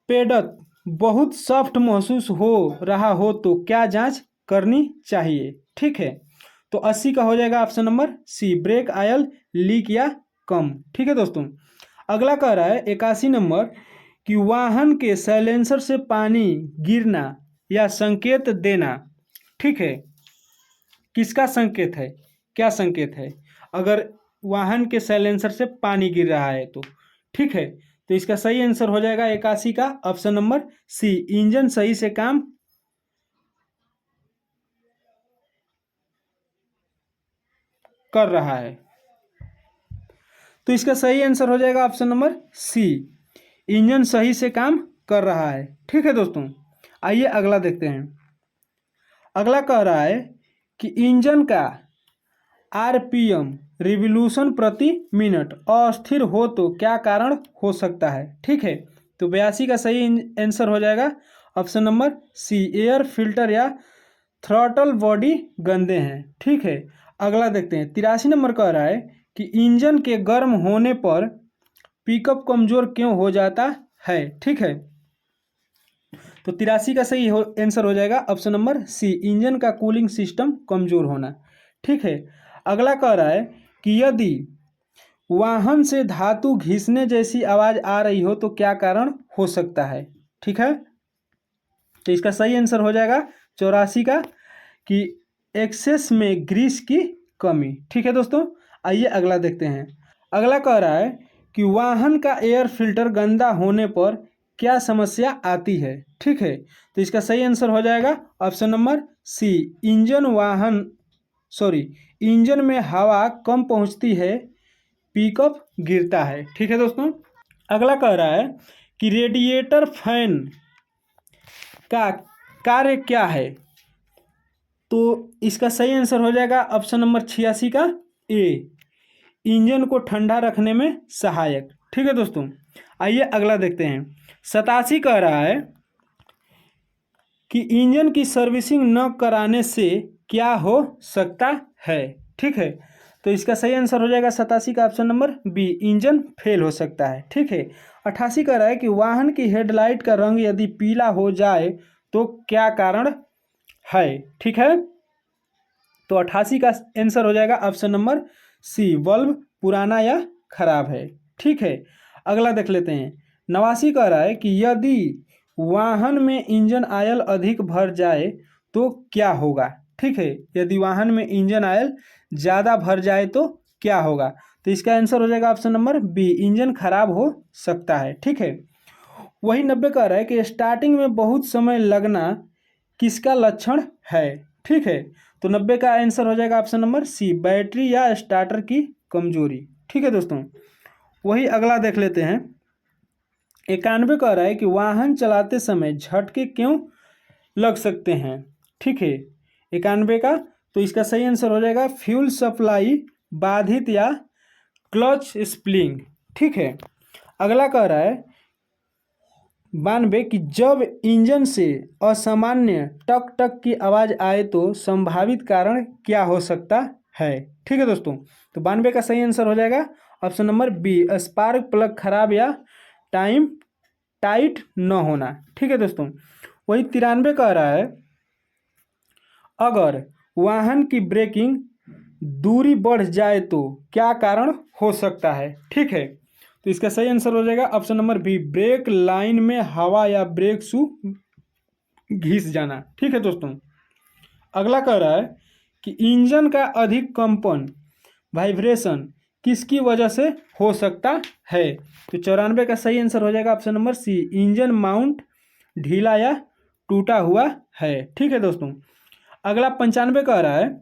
पेडल बहुत सॉफ्ट महसूस हो रहा हो तो क्या जांच करनी चाहिए। ठीक है, तो 80 का हो जाएगा option number C, brake oil leak या कम। ठीक है दोस्तों, अगला कह रहा है 81 नंबर कि वाहन के साइलेंसर से पानी गिरना या संकेत देना। ठीक है, किसका संकेत है, क्या संकेत है अगर वाहन के साइलेंसर से पानी गिर रहा है तो। ठीक है, तो इसका सही आंसर हो जाएगा 81 का ऑप्शन नंबर सी, इंजन सही से काम कर रहा है। तो इसका सही आंसर हो जाएगा ऑप्शन नंबर सी, इंजन सही से काम कर रहा है। ठीक है दोस्तों, आइए अगला देखते हैं। अगला कह रहा है कि इंजन का आरपीएम रिवोल्यूशन प्रति मिनट अस्थिर हो तो क्या कारण हो सकता है। ठीक है, तो 82 का सही आंसर हो जाएगा option number C, air filter या थ्रॉटल बॉडी गंदे हैं। ठीक है, अगला देखते हैं। 83 नंबर कह रहा है कि इंजन के गर्म होने पर पिकअप कमज़ोर क्यों हो जाता है। ठीक है, तो 83 का सही आंसर हो जाएगा ऑप्शन नंबर सी, इंजन का कूलिंग सिस्टम कमज़ोर होना। ठीक है, अगला कह रहा है कि यदि वाहन से धातु घिसने जैसी आवाज़ आ रही हो तो क्या कारण हो सकता है। ठीक है, तो इसका सही आंसर हो जाएगा 84 का कि एक्सेस में ग्रीस की कमी। ठीक है दोस्तों, आइए अगला देखते हैं। अगला कह रहा है कि वाहन का एयर फिल्टर गंदा होने पर क्या समस्या आती है। ठीक है, तो इसका सही आंसर हो जाएगा ऑप्शन नंबर सी, इंजन में हवा कम पहुंचती है, पिकअप गिरता है। ठीक है दोस्तों। अगला कह रहा है कि रेडिएटर फैन का कार्य क्या है। तो इसका सही आंसर हो जाएगा ऑप्शन नंबर 86 का ए, इंजन को ठंडा रखने में सहायक। ठीक है दोस्तों। आइए अगला देखते हैं। 87 कह रहा है कि इंजन की सर्विसिंग न कराने से क्या हो सकता है। ठीक है, तो इसका सही आंसर हो जाएगा 87 का option number B, engine fail हो सकता है। ठीक है। 88 कह रहा है कि वाहन की हेडलाइट का रंग यदि पीला हो जाए तो क्या कारण है। ठीक है, तो 88 का आंसर हो जाएगा ऑप्शन नंबर सी, बल्ब पुराना या खराब है। ठीक है, अगला देख लेते हैं। 89 कह रहा है कि यदि वाहन में इंजन ऑयल अधिक भर जाए तो क्या होगा। ठीक है, यदि वाहन में इंजन ऑयल ज़्यादा भर जाए तो क्या होगा। तो इसका आंसर हो जाएगा ऑप्शन नंबर बी, इंजन खराब हो सकता है। ठीक है। वही 90 कह रहा है कि स्टार्टिंग में बहुत समय लगना किसका लक्षण है। ठीक है, तो 90 का आंसर हो जाएगा ऑप्शन नंबर सी, बैटरी या स्टार्टर की कमजोरी। ठीक है दोस्तों। वही अगला देख लेते हैं। 91 कह रहा है कि वाहन चलाते समय झटके क्यों लग सकते हैं। ठीक है, 91 का, तो इसका सही आंसर हो जाएगा फ्यूल सप्लाई बाधित या क्लच स्प्रिंग। ठीक है। अगला कह रहा है 92 कि जब इंजन से असामान्य टक टक की आवाज़ आए तो संभावित कारण क्या हो सकता है। ठीक है दोस्तों, तो 92 का सही आंसर हो जाएगा option number B, spark plug खराब या टाइम टाइट न होना। ठीक है दोस्तों। वही 93 कह रहा है अगर वाहन की ब्रेकिंग दूरी बढ़ जाए तो क्या कारण हो सकता है। ठीक है, तो इसका सही आंसर हो जाएगा option number B, brake line में हवा या ब्रेक शू घिस जाना। ठीक है दोस्तों। अगला कह रहा है कि इंजन का अधिक कंपन वाइब्रेशन किसकी वजह से हो सकता है। तो 94 का सही आंसर हो जाएगा option number C, engine mount ढीला या टूटा हुआ है। ठीक है दोस्तों। अगला 95 कह रहा है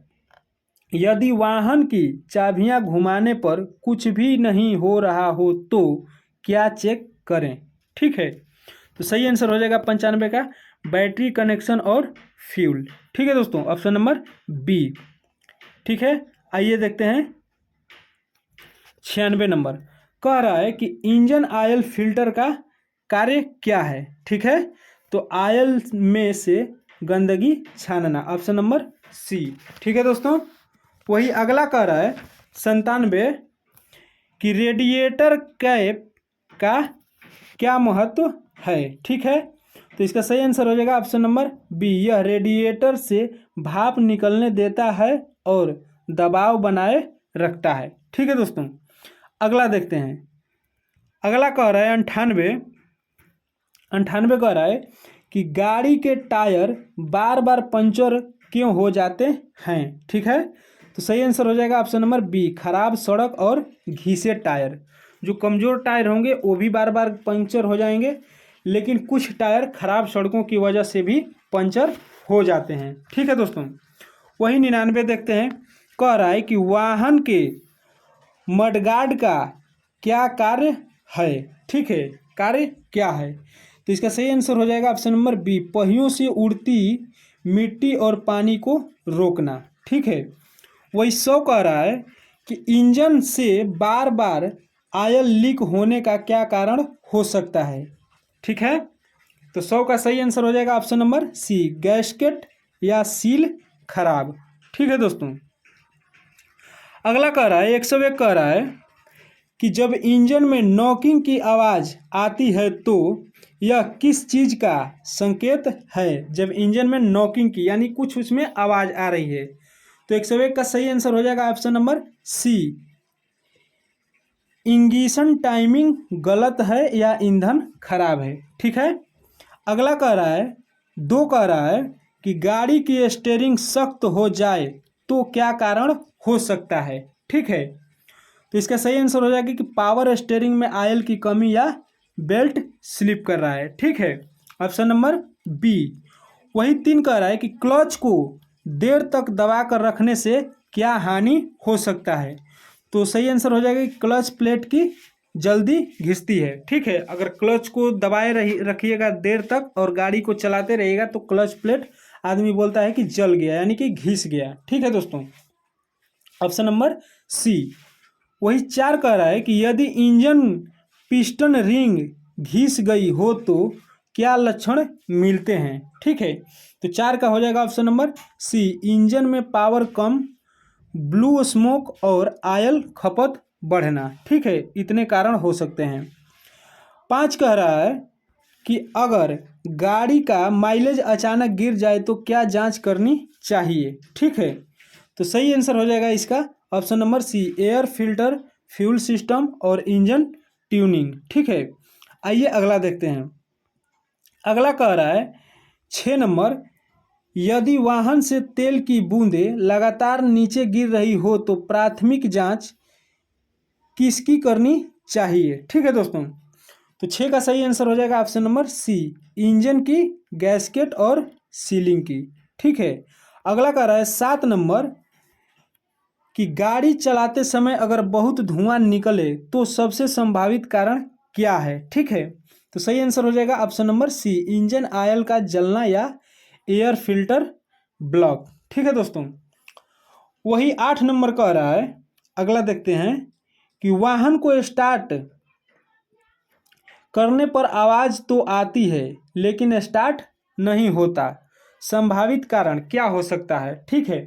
यदि वाहन की चाबियां घुमाने पर कुछ भी नहीं हो रहा हो तो क्या चेक करें। ठीक है, तो सही आंसर हो जाएगा 95 का बैटरी कनेक्शन और फ्यूल। ठीक है दोस्तों, ऑप्शन नंबर बी। ठीक है, आइए देखते हैं 96 नंबर कह रहा है कि इंजन ऑयल फिल्टर का कार्य क्या है। ठीक है, तो ऑयल में से गंदगी छानना, ऑप्शन नंबर सी। ठीक है दोस्तों। वही अगला कह रहा है 97 कि रेडिएटर कैप का क्या महत्व है। ठीक है, तो इसका सही आंसर हो जाएगा ऑप्शन नंबर बी, यह रेडिएटर से भाप निकलने देता है और दबाव बनाए रखता है। ठीक है दोस्तों। अगला देखते हैं। अगला कह रहा है 98 कह रहा है कि गाड़ी के टायर बार बार पंचर क्यों हो जाते हैं। ठीक है, तो सही आंसर हो जाएगा ऑप्शन नंबर बी, खराब सड़क और घिसे टायर। जो कमज़ोर टायर होंगे वो भी बार बार पंचर हो जाएंगे, लेकिन कुछ टायर खराब सड़कों की वजह से भी पंचर हो जाते हैं। ठीक है दोस्तों। वही 99 देखते हैं। कह रहा है कि वाहन के मडगार्ड का क्या कार्य है। ठीक है, कार्य क्या है, तो इसका सही आंसर हो जाएगा ऑप्शन नंबर बी, पहियों से उड़ती मिट्टी और पानी को रोकना। ठीक है। वही 100 कह रहा है कि इंजन से बार बार ऑयल लीक होने का क्या कारण हो सकता है। ठीक है, तो 100 का सही आंसर हो जाएगा ऑप्शन नंबर सी, गैस्केट या सील खराब। ठीक है दोस्तों। अगला कह रहा है 101 कह रहा है कि जब इंजन में नॉकिंग की आवाज़ आती है तो यह किस चीज़ का संकेत है। जब इंजन में नॉकिंग की यानी कुछ उसमें आवाज़ आ रही है, तो 101 का सही आंसर हो जाएगा ऑप्शन नंबर सी, इंगिशन टाइमिंग गलत है या ईंधन खराब है। ठीक है। अगला कह रहा है 2 कह रहा है कि गाड़ी की स्टीयरिंग सख्त हो जाए तो क्या कारण हो सकता है। ठीक है, तो इसका सही आंसर हो जाएगा कि पावर स्टीयरिंग में ऑयल की कमी या बेल्ट स्लिप कर रहा है। ठीक है, ऑप्शन नंबर बी। वही 3 कह रहा है कि क्लच को देर तक दबा कर रखने से क्या हानि हो सकता है? तो सही आंसर हो जाएगा कि क्लच प्लेट की जल्दी घिसती है। ठीक है, अगर क्लच को दबाए रखिएगा देर तक और गाड़ी को चलाते रहिएगा तो क्लच प्लेट आदमी बोलता है कि जल गया, यानी कि घिस गया। ठीक है दोस्तों, ऑप्शन नंबर सी। वही 4 कह रहा है कि यदि इंजन पिस्टन रिंग घिस गई हो तो क्या लक्षण मिलते हैं? ठीक है, तो 4 का हो जाएगा ऑप्शन नंबर सी, इंजन में पावर कम, ब्लू स्मोक और आयल खपत बढ़ना। ठीक है, इतने कारण हो सकते हैं। 5 कह रहा है कि अगर गाड़ी का माइलेज अचानक गिर जाए तो क्या जांच करनी चाहिए? ठीक है, तो सही आंसर हो जाएगा इसका option number C, air filter, fuel system और इंजन ट्यूनिंग। ठीक है, आइए अगला देखते हैं। अगला कह रहा है 6 नंबर, यदि वाहन से तेल की बूंदें लगातार नीचे गिर रही हो तो प्राथमिक जांच किसकी करनी चाहिए? ठीक है दोस्तों, तो 6 का सही आंसर हो जाएगा ऑप्शन नंबर सी, इंजन की गैस्केट और सीलिंग की। ठीक है, अगला कह रहा है 7 नंबर कि गाड़ी चलाते समय अगर बहुत धुआं निकले तो सबसे संभावित कारण क्या है? ठीक है, तो सही आंसर हो जाएगा option number C, engine oil का जलना या एयर फिल्टर ब्लॉक। ठीक है दोस्तों, वही 8 नंबर कह रहा है, अगला देखते हैं कि वाहन को स्टार्ट करने पर आवाज़ तो आती है लेकिन स्टार्ट नहीं होता, संभावित कारण क्या हो सकता है? ठीक है,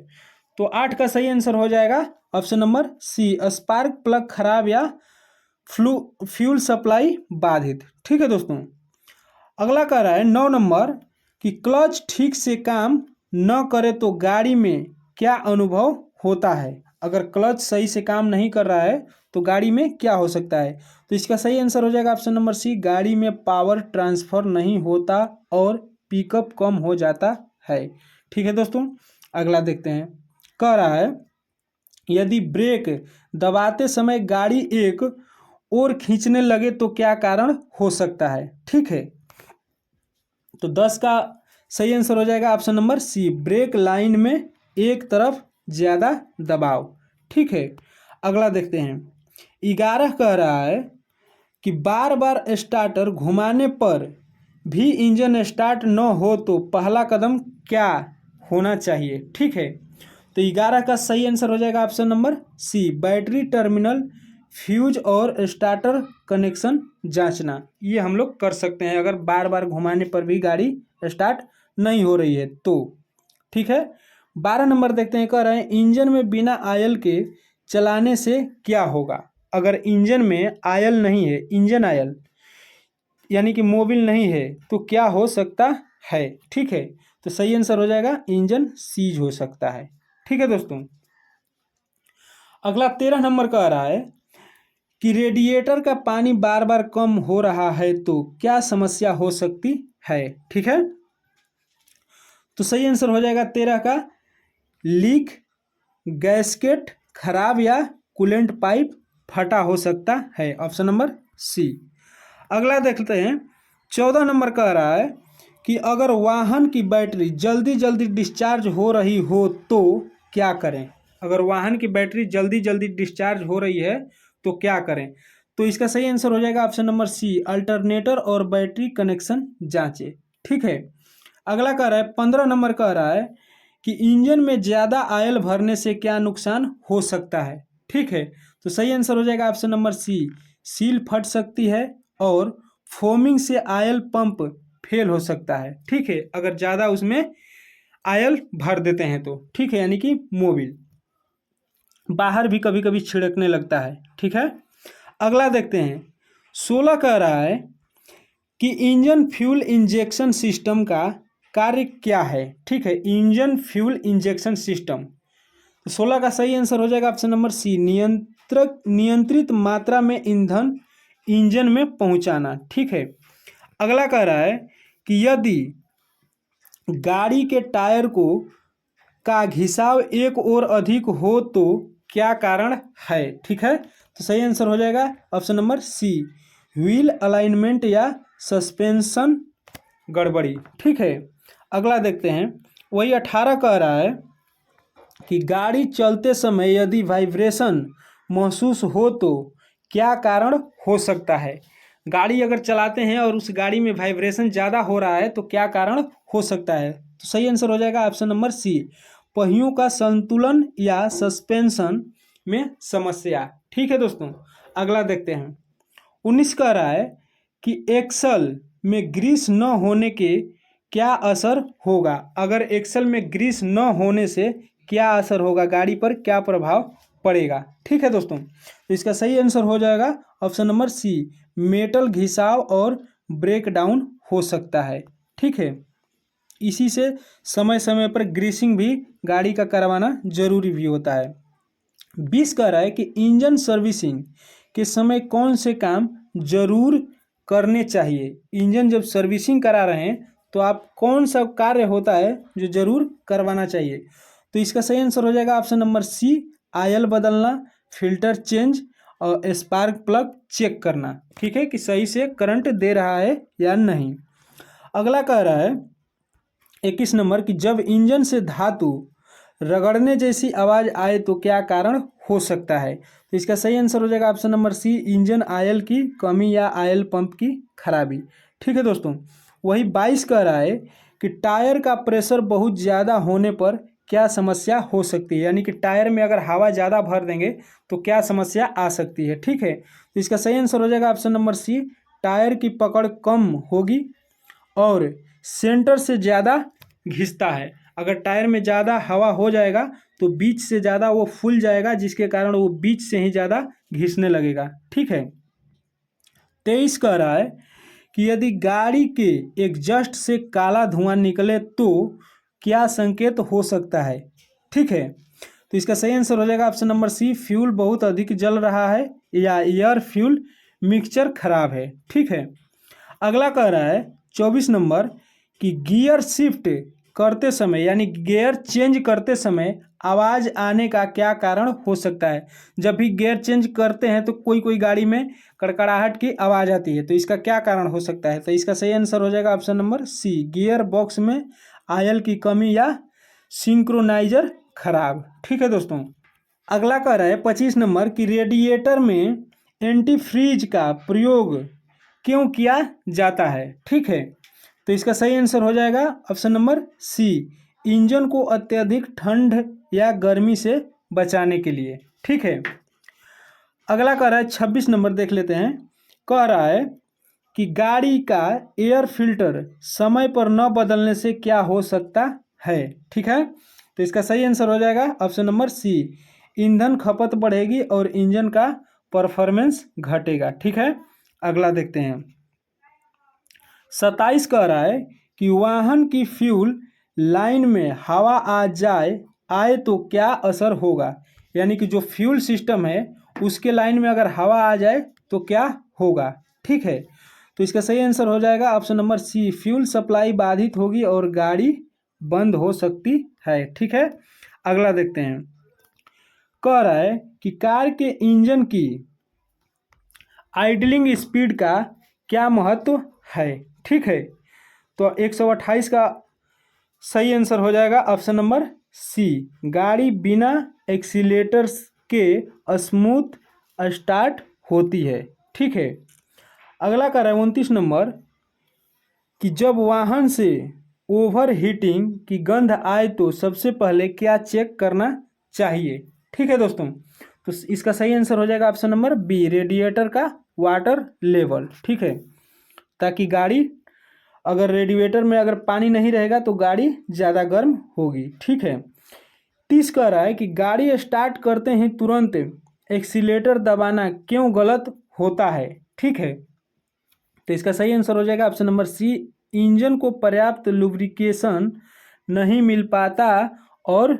तो 8 का सही आंसर हो जाएगा option number C, spark plug खराब या फ्यूल सप्लाई बाधित। ठीक है दोस्तों, अगला कह रहा है 9 नंबर कि क्लच ठीक से काम न करे तो गाड़ी में क्या अनुभव होता है? अगर क्लच सही से काम नहीं कर रहा है तो गाड़ी में क्या हो सकता है? तो इसका सही आंसर हो जाएगा ऑप्शन नंबर सी, गाड़ी में पावर ट्रांसफर नहीं होता और पिकअप कम हो जाता है। ठीक है दोस्तों, अगला देखते हैं। कह रहा है यदि ब्रेक दबाते समय गाड़ी एक और खींचने लगे तो क्या कारण हो सकता है? ठीक है, तो 10 का सही आंसर हो जाएगा option number C, brake line में एक तरफ ज़्यादा दबाव। ठीक है, अगला देखते हैं। 11 कह रहा है कि बार बार स्टार्टर घुमाने पर भी इंजन स्टार्ट न हो तो पहला कदम क्या होना चाहिए? ठीक है, तो 11 का सही आंसर हो जाएगा option number C, battery terminal, fuse और स्टार्टर कनेक्शन जांचना। ये हम लोग कर सकते हैं अगर बार बार घुमाने पर भी गाड़ी स्टार्ट नहीं हो रही है तो। ठीक है, 12 नंबर देखते हैं। कह रहे हैं इंजन में बिना आयल के चलाने से क्या होगा? अगर इंजन में आयल नहीं है, इंजन आयल यानी कि मोबिल नहीं है तो क्या हो सकता है? ठीक है, तो सही आंसर हो जाएगा इंजन सीज हो सकता है। ठीक है दोस्तों, अगला 13 नंबर कह रहा है कि रेडिएटर का पानी बार बार कम हो रहा है तो क्या समस्या हो सकती है? ठीक है, तो सही आंसर हो जाएगा 13 का, लीक, गैस्केट खराब या कूलेंट पाइप फटा हो सकता है, ऑप्शन नंबर सी। अगला देखते हैं। 14 नंबर कह रहा है कि अगर वाहन की बैटरी जल्दी जल्दी डिस्चार्ज हो रही हो तो क्या करें? अगर वाहन की बैटरी जल्दी जल्दी डिस्चार्ज हो रही है तो क्या करें? तो इसका सही आंसर हो जाएगा ऑप्शन नंबर सी, अल्टरनेटर और बैटरी कनेक्शन जांचें। ठीक है, अगला कह रहा है 15 नंबर कह रहा है कि इंजन में ज़्यादा ऑयल भरने से क्या नुकसान हो सकता है? ठीक है, तो सही आंसर हो जाएगा ऑप्शन नंबर सी, सील फट सकती है और फोमिंग से ऑयल पंप फेल हो सकता है। ठीक है, अगर ज़्यादा उसमें ऑयल भर देते हैं तो। ठीक है, यानी कि मोबिल बाहर भी कभी कभी छिड़कने लगता है। ठीक है, अगला देखते हैं। 16 कह रहा है कि इंजन फ्यूल इंजेक्शन सिस्टम का कार्य क्या है? ठीक है, इंजन फ्यूल इंजेक्शन सिस्टम, तो 16 का सही आंसर हो जाएगा ऑप्शन नंबर सी, नियंत्रित मात्रा में ईंधन इंजन में पहुंचाना। ठीक है, अगला कह रहा है कि यदि गाड़ी के टायर का घिसाव एक और अधिक हो तो क्या कारण है? ठीक है, तो सही आंसर हो जाएगा option number C, wheel alignment या सस्पेंशन गड़बड़ी। ठीक है, अगला देखते हैं। वही 18 कह रहा है कि गाड़ी चलते समय यदि वाइब्रेशन महसूस हो तो क्या कारण हो सकता है। गाड़ी अगर चलाते हैं और उस गाड़ी में वाइब्रेशन ज़्यादा हो रहा है तो क्या कारण हो सकता है। तो सही आंसर हो जाएगा ऑप्शन नंबर सी, पहियों का संतुलन या सस्पेंशन में समस्या। ठीक है दोस्तों, अगला देखते हैं। 19 कह रहा है कि एक्सल में ग्रीस न होने के क्या असर होगा। अगर एक्सल में ग्रीस न होने से क्या असर होगा, गाड़ी पर क्या प्रभाव पड़ेगा। ठीक है दोस्तों, तो इसका सही आंसर हो जाएगा ऑप्शन नंबर सी, मेटल घिसाव और ब्रेक डाउन हो सकता है। ठीक है, इसी से समय समय पर ग्रीसिंग भी गाड़ी का करवाना जरूरी भी होता है। 20 कह रहा है कि इंजन सर्विसिंग के समय कौन से काम जरूर करने चाहिए। इंजन जब सर्विसिंग करा रहे हैं तो आप कौन सा कार्य होता है जो जरूर करवाना चाहिए। तो इसका सही आंसर हो जाएगा ऑप्शन नंबर सी, आयल बदलना, फिल्टर चेंज और स्पार्क प्लग चेक करना। ठीक है, कि सही से करंट दे रहा है या नहीं। अगला कह रहा है 21 नंबर कि जब इंजन से धातु रगड़ने जैसी आवाज़ आए तो क्या कारण हो सकता है। तो इसका सही आंसर हो जाएगा option number C, engine oil की कमी या आयल पंप की खराबी। ठीक है दोस्तों, वही 22 कह रहा है कि टायर का प्रेशर बहुत ज़्यादा होने पर क्या समस्या हो सकती है। यानी कि टायर में अगर हवा ज़्यादा भर देंगे तो क्या समस्या आ सकती है। ठीक है, तो इसका सही आंसर हो जाएगा ऑप्शन नंबर सी, टायर की पकड़ कम होगी और सेंटर से ज़्यादा घिसता है। अगर टायर में ज़्यादा हवा हो जाएगा तो बीच से ज़्यादा वो फूल जाएगा, जिसके कारण वो बीच से ही ज़्यादा घिसने लगेगा। ठीक है, 23 कह रहा है कि यदि गाड़ी के एग्जॉस्ट से काला धुआं निकले तो क्या संकेत हो सकता है। ठीक है, तो इसका सही आंसर हो जाएगा ऑप्शन नंबर सी, फ्यूल बहुत अधिक जल रहा है या एयर फ्यूल मिक्सचर खराब है। ठीक है, अगला कह रहा है 24 नंबर कि गियर शिफ्ट करते समय यानी गियर चेंज करते समय आवाज़ आने का क्या कारण हो सकता है। जब भी गियर चेंज करते हैं तो कोई कोई गाड़ी में कड़कड़ाहट की आवाज़ आती है, तो इसका क्या कारण हो सकता है। तो इसका सही आंसर हो जाएगा option number C, gear box में आयल की कमी या सिंक्रोनाइजर खराब। ठीक है दोस्तों, अगला कह रहा है 25 नंबर कि रेडिएटर में एंटी फ्रीज का प्रयोग क्यों किया जाता है। ठीक है, तो इसका सही आंसर हो जाएगा ऑप्शन नंबर सी, इंजन को अत्यधिक ठंड या गर्मी से बचाने के लिए। ठीक है, अगला कह रहा है 26 नंबर देख लेते हैं। कह रहा है कि गाड़ी का एयर फिल्टर समय पर न बदलने से क्या हो सकता है। ठीक है, तो इसका सही आंसर हो जाएगा ऑप्शन नंबर सी, ईंधन खपत बढ़ेगी और इंजन का परफॉर्मेंस घटेगा। ठीक है, अगला देखते हैं। 27 कह रहा है कि वाहन की फ्यूल लाइन में हवा आए तो क्या असर होगा। यानी कि जो फ्यूल सिस्टम है उसके लाइन में अगर हवा आ जाए तो क्या होगा। ठीक है, तो इसका सही आंसर हो जाएगा option number C, fuel supply बाधित होगी और गाड़ी बंद हो सकती है। ठीक है, अगला देखते हैं। कह रहा है कि कार के इंजन की आइडलिंग स्पीड का क्या महत्व है। ठीक है, तो 128 का सही आंसर हो जाएगा ऑप्शन नंबर सी, गाड़ी बिना एक्सीलेटर्स के स्मूथ स्टार्ट होती है। ठीक है, अगला कर रहा है 29 नंबर कि जब वाहन से ओवर हीटिंग की गंध आए तो सबसे पहले क्या चेक करना चाहिए। ठीक है दोस्तों, तो इसका सही आंसर हो जाएगा ऑप्शन नंबर बी, रेडिएटर का वाटर लेवल। ठीक है, ताकि गाड़ी अगर रेडिएटर में अगर पानी नहीं रहेगा तो गाड़ी ज़्यादा गर्म होगी। ठीक है, 30 कह रहा है कि गाड़ी स्टार्ट करते ही तुरंत एक्सीलेटर दबाना क्यों गलत होता है। ठीक है, तो इसका सही आंसर हो जाएगा ऑप्शन नंबर सी, इंजन को पर्याप्त लुब्रिकेशन नहीं मिल पाता और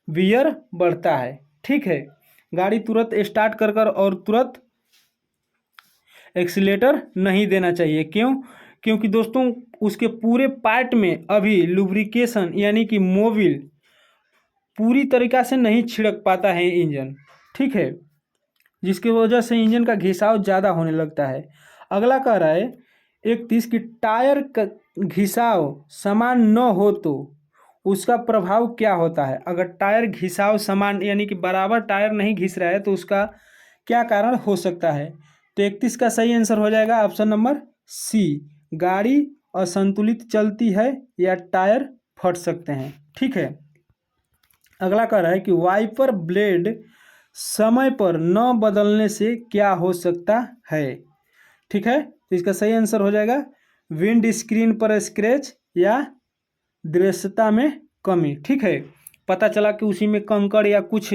वियर बढ़ता है। ठीक है, गाड़ी तुरंत स्टार्ट कर और तुरंत एक्सीलेटर नहीं देना चाहिए। क्यों? क्योंकि दोस्तों उसके पूरे पार्ट में अभी लुब्रिकेशन यानी कि मोबिल पूरी तरीक़ा से नहीं छिड़क पाता है इंजन। ठीक है, जिसकी वजह से इंजन का घिसाव ज़्यादा होने लगता है। अगला कह रहा है 31 की टायर का घिसाव समान न हो तो उसका प्रभाव क्या होता है। अगर टायर घिसाव समान यानी कि बराबर टायर नहीं घिस रहा है तो उसका क्या कारण हो सकता है। तो 31 का सही आंसर हो जाएगा ऑप्शन नंबर सी, गाड़ी असंतुलित चलती है या टायर फट सकते हैं। ठीक है, अगला कह रहा है कि वाइपर ब्लेड समय पर न बदलने से क्या हो सकता है। ठीक है, तो इसका सही आंसर हो जाएगा विंड स्क्रीन पर स्क्रैच या दृश्यता में कमी। ठीक है, पता चला कि उसी में कंकड़ या कुछ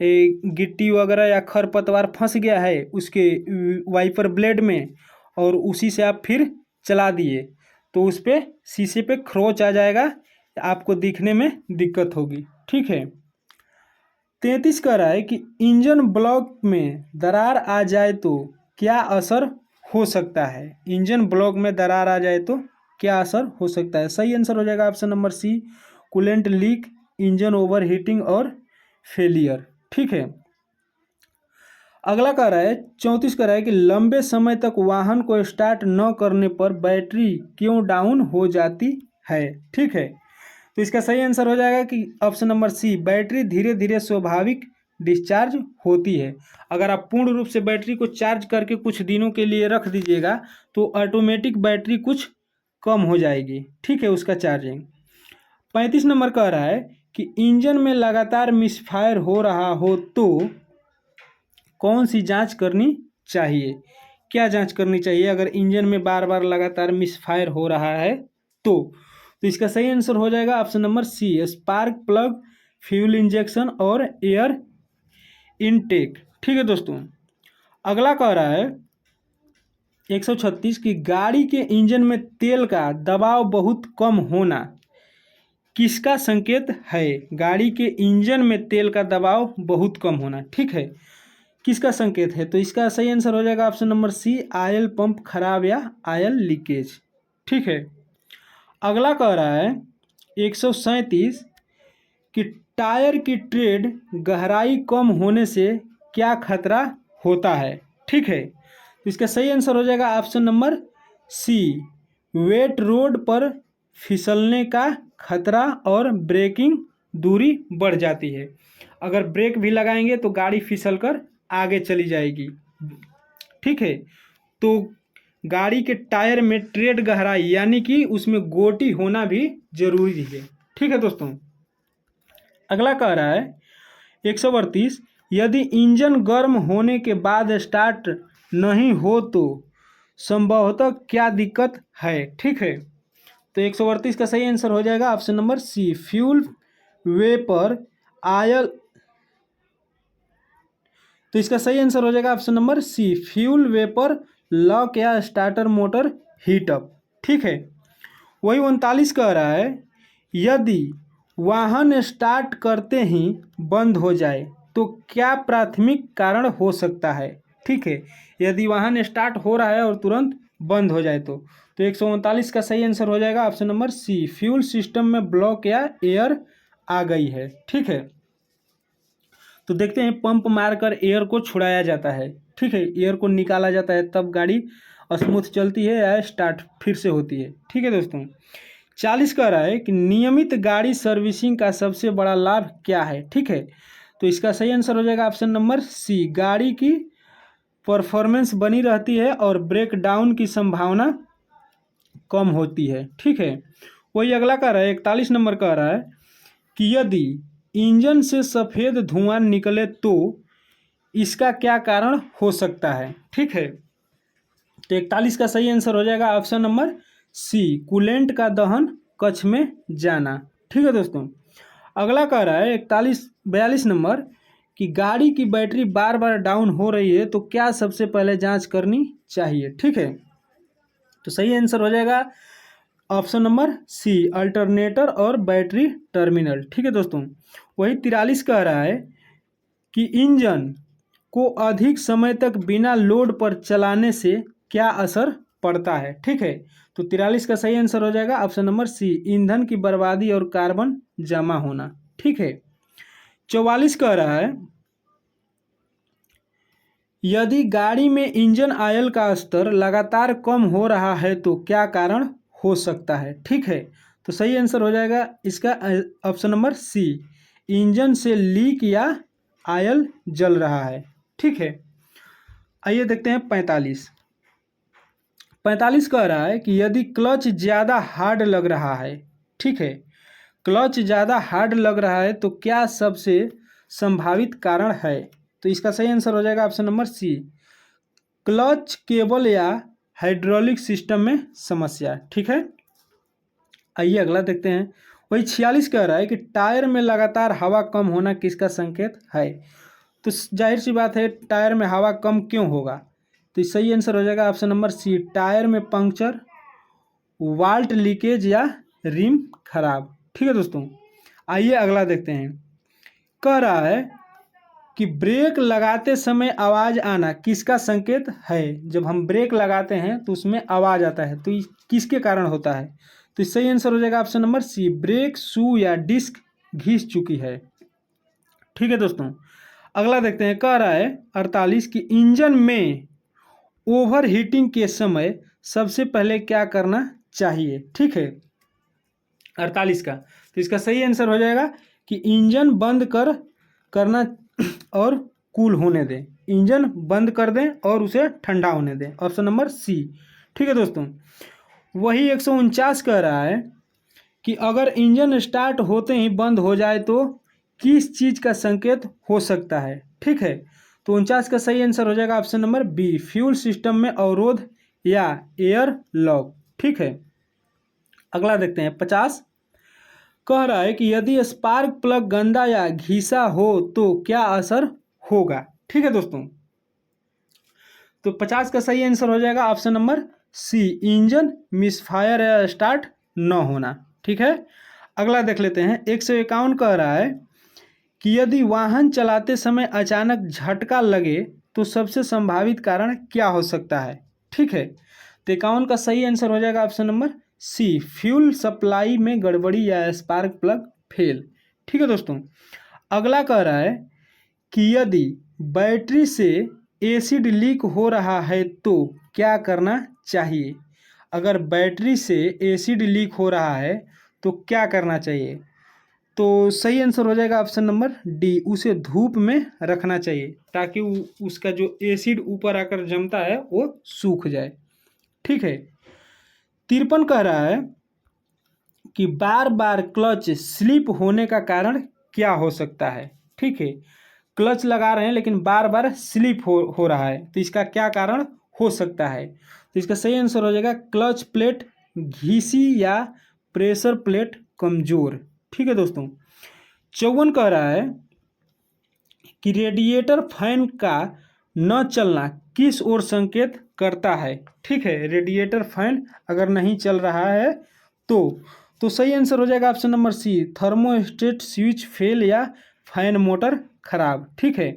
गिट्टी वगैरह या खरपतवार फंस गया है उसके वाइपर ब्लेड में और उसी से आप फिर चला दिए तो उस पर शीशे पे खरोच आ जाएगा, आपको दिखने में दिक्कत होगी। ठीक है, 33 कह रहा है कि इंजन ब्लॉक में दरार आ जाए तो क्या असर हो सकता है। इंजन ब्लॉक में दरार आ जाए तो क्या असर हो सकता है। सही आंसर हो जाएगा option number C, coolant leak, engine overheating और फेलियर। ठीक है, अगला कह रहा है 34 कह रहा है कि लंबे समय तक वाहन को स्टार्ट न करने पर बैटरी क्यों डाउन हो जाती है। ठीक है, तो इसका सही आंसर हो जाएगा कि ऑप्शन नंबर सी, बैटरी धीरे धीरे स्वाभाविक डिस्चार्ज होती है। अगर आप पूर्ण रूप से बैटरी को चार्ज करके कुछ दिनों के लिए रख दीजिएगा तो ऑटोमेटिक बैटरी कुछ कम हो जाएगी। ठीक है, उसका चार्जिंग। 35 नंबर कह रहा है कि इंजन में लगातार मिसफायर हो रहा हो तो कौन सी जांच करनी चाहिए। क्या जांच करनी चाहिए अगर इंजन में बार बार लगातार मिसफायर हो रहा है तो इसका सही आंसर हो जाएगा option number C, spark plug, fuel injection और एयर इनटेक। ठीक है दोस्तों, अगला कह रहा है 136 की गाड़ी के इंजन में तेल का दबाव बहुत कम होना किसका संकेत है। गाड़ी के इंजन में तेल का दबाव बहुत कम होना, ठीक है, किसका संकेत है। तो इसका सही आंसर हो जाएगा option number C, oil pump खराब या ऑयल लीकेज। ठीक है, अगला कह रहा है 137 कि टायर की ट्रेड गहराई कम होने से क्या खतरा होता है। ठीक है, तो इसका सही आंसर हो जाएगा option number C, wet road पर फिसलने का खतरा और ब्रेकिंग दूरी बढ़ जाती है। अगर ब्रेक भी लगाएंगे तो गाड़ी फिसल कर आगे चली जाएगी। ठीक है, तो गाड़ी के टायर में ट्रेड गहराई यानी कि उसमें गोटी होना भी जरूरी है। ठीक है दोस्तों, अगला कह रहा है 138 यदि इंजन गर्म होने के बाद स्टार्ट नहीं हो तो संभवतः क्या दिक्कत है। ठीक है, तो 138 का सही आंसर हो जाएगा option number C, fuel vapour oil. तो इसका सही आंसर हो जाएगा option number C, fuel vapour lock या स्टार्टर मोटर हीटअप। ठीक है, वही 39 कह रहा है यदि वाहन स्टार्ट करते ही बंद हो जाए तो क्या प्राथमिक कारण हो सकता है। ठीक है, यदि वाहन स्टार्ट हो रहा है और तुरंत बंद हो जाए तो 139 का सही आंसर हो जाएगा option number C, fuel system में ब्लॉक या एयर आ गई है। ठीक है, तो देखते हैं पंप मारकर एयर को छुड़ाया जाता है। ठीक है, एयर को निकाला जाता है तब गाड़ी स्मूथ चलती है या स्टार्ट फिर से होती है। ठीक है दोस्तों, 40 कह रहा है कि नियमित गाड़ी सर्विसिंग का सबसे बड़ा लाभ क्या है। ठीक है, तो इसका सही आंसर हो जाएगा ऑप्शन नंबर सी, गाड़ी की परफॉर्मेंस बनी रहती है और ब्रेक डाउन की संभावना कम होती है। ठीक है, वही अगला कह रहा है 41 नंबर कह रहा है कि यदि इंजन से सफ़ेद धुआं निकले तो इसका क्या कारण हो सकता है। ठीक है, तो 41 का सही आंसर हो जाएगा ऑप्शन नंबर सी, कूलेंट का दहन कक्ष में जाना। ठीक है दोस्तों, अगला कह रहा है 42 नंबर कि गाड़ी की बैटरी बार बार डाउन हो रही है तो क्या सबसे पहले जांच करनी चाहिए। ठीक है, तो सही आंसर हो जाएगा ऑप्शन नंबर सी, अल्टरनेटर और बैटरी टर्मिनल। ठीक है दोस्तों, वही 43 कह रहा है कि इंजन को अधिक समय तक बिना लोड पर चलाने से क्या असर पड़ता है। ठीक है, तो 43 का सही आंसर हो जाएगा ऑप्शन नंबर सी, ईंधन की बर्बादी और कार्बन जमा होना। ठीक है, 44 कह रहा है यदि गाड़ी में इंजन ऑयल का स्तर लगातार कम हो रहा है तो क्या कारण हो सकता है। ठीक है, तो सही आंसर हो जाएगा इसका ऑप्शन नंबर सी, इंजन से लीक या आयल जल रहा है। ठीक है, आइए देखते हैं 45। 45 कह रहा है कि यदि क्लच ज़्यादा हार्ड लग रहा है, ठीक है, क्लच ज़्यादा हार्ड लग रहा है तो क्या सबसे संभावित कारण है? तो इसका सही आंसर हो जाएगा option number C, clutch cable या हाइड्रोलिक सिस्टम में समस्या। ठीक है, आइए अगला देखते हैं। वही 46 कह रहा है कि टायर में लगातार हवा कम होना किसका संकेत है? तो जाहिर सी बात है, टायर में हवा कम क्यों होगा? तो सही आंसर हो जाएगा ऑप्शन नंबर सी, टायर में पंक्चर, वाल्ट लीकेज या रिम खराब। ठीक है दोस्तों, आइए अगला देखते हैं। कह रहा है कि ब्रेक लगाते समय आवाज़ आना किसका संकेत है? जब हम ब्रेक लगाते हैं तो उसमें आवाज़ आता है, तो किसके कारण होता है? तो सही आंसर हो जाएगा option number C, brake shoe या डिस्क घिस चुकी है। ठीक है दोस्तों, अगला देखते हैं। कह रहा है 48 कि इंजन में ओवर हीटिंग के समय सबसे पहले क्या करना चाहिए? ठीक है, 48 का, तो इसका सही आंसर हो जाएगा कि इंजन बंद करना और कूल होने दें, इंजन बंद कर दें और उसे ठंडा होने दें, ऑप्शन नंबर सी। ठीक है दोस्तों, वही 149 कह रहा है कि अगर इंजन स्टार्ट होते ही बंद हो जाए तो किस चीज़ का संकेत हो सकता है? ठीक है, तो 49 का सही आंसर हो जाएगा option number B, fuel system में अवरोध या एयर लॉक। ठीक है, अगला देखते हैं। 50 कह रहा है कि यदि स्पार्क प्लग गंदा या घिसा हो तो क्या असर होगा? ठीक है दोस्तों, तो 50 का सही आंसर हो जाएगा option number C, engine misfire या स्टार्ट न होना। ठीक है, अगला देख लेते हैं। 151 कह रहा है कि यदि वाहन चलाते समय अचानक झटका लगे तो सबसे संभावित कारण क्या हो सकता है? ठीक है, तो 51 का सही आंसर हो जाएगा option number C, fuel supply में गड़बड़ी या स्पार्क प्लग फेल। ठीक है दोस्तों, अगला कह रहा है कि यदि बैटरी से एसिड लीक हो रहा है तो क्या करना चाहिए? अगर बैटरी से एसिड लीक हो रहा है तो क्या करना चाहिए? तो सही आंसर हो जाएगा ऑप्शन नंबर डी, उसे धूप में रखना चाहिए ताकि उसका जो एसिड ऊपर आकर जमता है वो सूख जाए। ठीक है, 53 कह रहा है कि बार बार क्लच स्लिप होने का कारण क्या हो सकता है? ठीक है, क्लच लगा रहे हैं लेकिन बार बार स्लिप हो रहा है, तो इसका क्या कारण हो सकता है? तो इसका सही आंसर हो जाएगा क्लच प्लेट घिसी या प्रेशर प्लेट कमजोर। ठीक है दोस्तों, 54 कह रहा है कि रेडिएटर फैन का न चलना किस ओर संकेत करता है? ठीक है, रेडिएटर फैन अगर नहीं चल रहा है तो सही आंसर हो जाएगा option number C, thermostat switch fail या फैन मोटर खराब। ठीक है,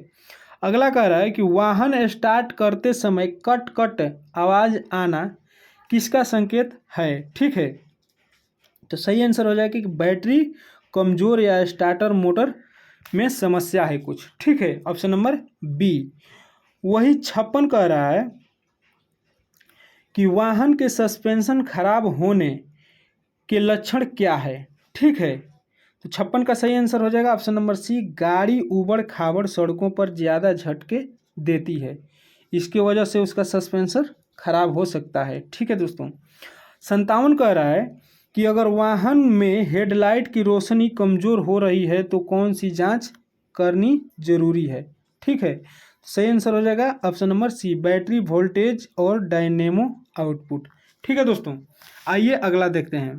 अगला कह रहा है कि वाहन स्टार्ट करते समय कट कट आवाज़ आना किसका संकेत है? ठीक है, तो सही आंसर हो जाएगा कि बैटरी कमज़ोर या स्टार्टर मोटर में समस्या है कुछ। ठीक है, ऑप्शन नंबर बी। वही 56 कह रहा है कि वाहन के सस्पेंशन खराब होने के लक्षण क्या है? ठीक है, तो 56 का सही आंसर हो जाएगा ऑप्शन नंबर सी, गाड़ी ऊबड़ खाबड़ सड़कों पर ज़्यादा झटके देती है, इसकी वजह से उसका सस्पेंसर खराब हो सकता है। ठीक है दोस्तों, 57 कह रहा है कि अगर वाहन में हेडलाइट की रोशनी कमज़ोर हो रही है तो कौन सी जांच करनी जरूरी है? ठीक है, सही आंसर हो जाएगा option number C, battery voltage और डायनेमो आउटपुट। ठीक है दोस्तों, आइए अगला देखते हैं।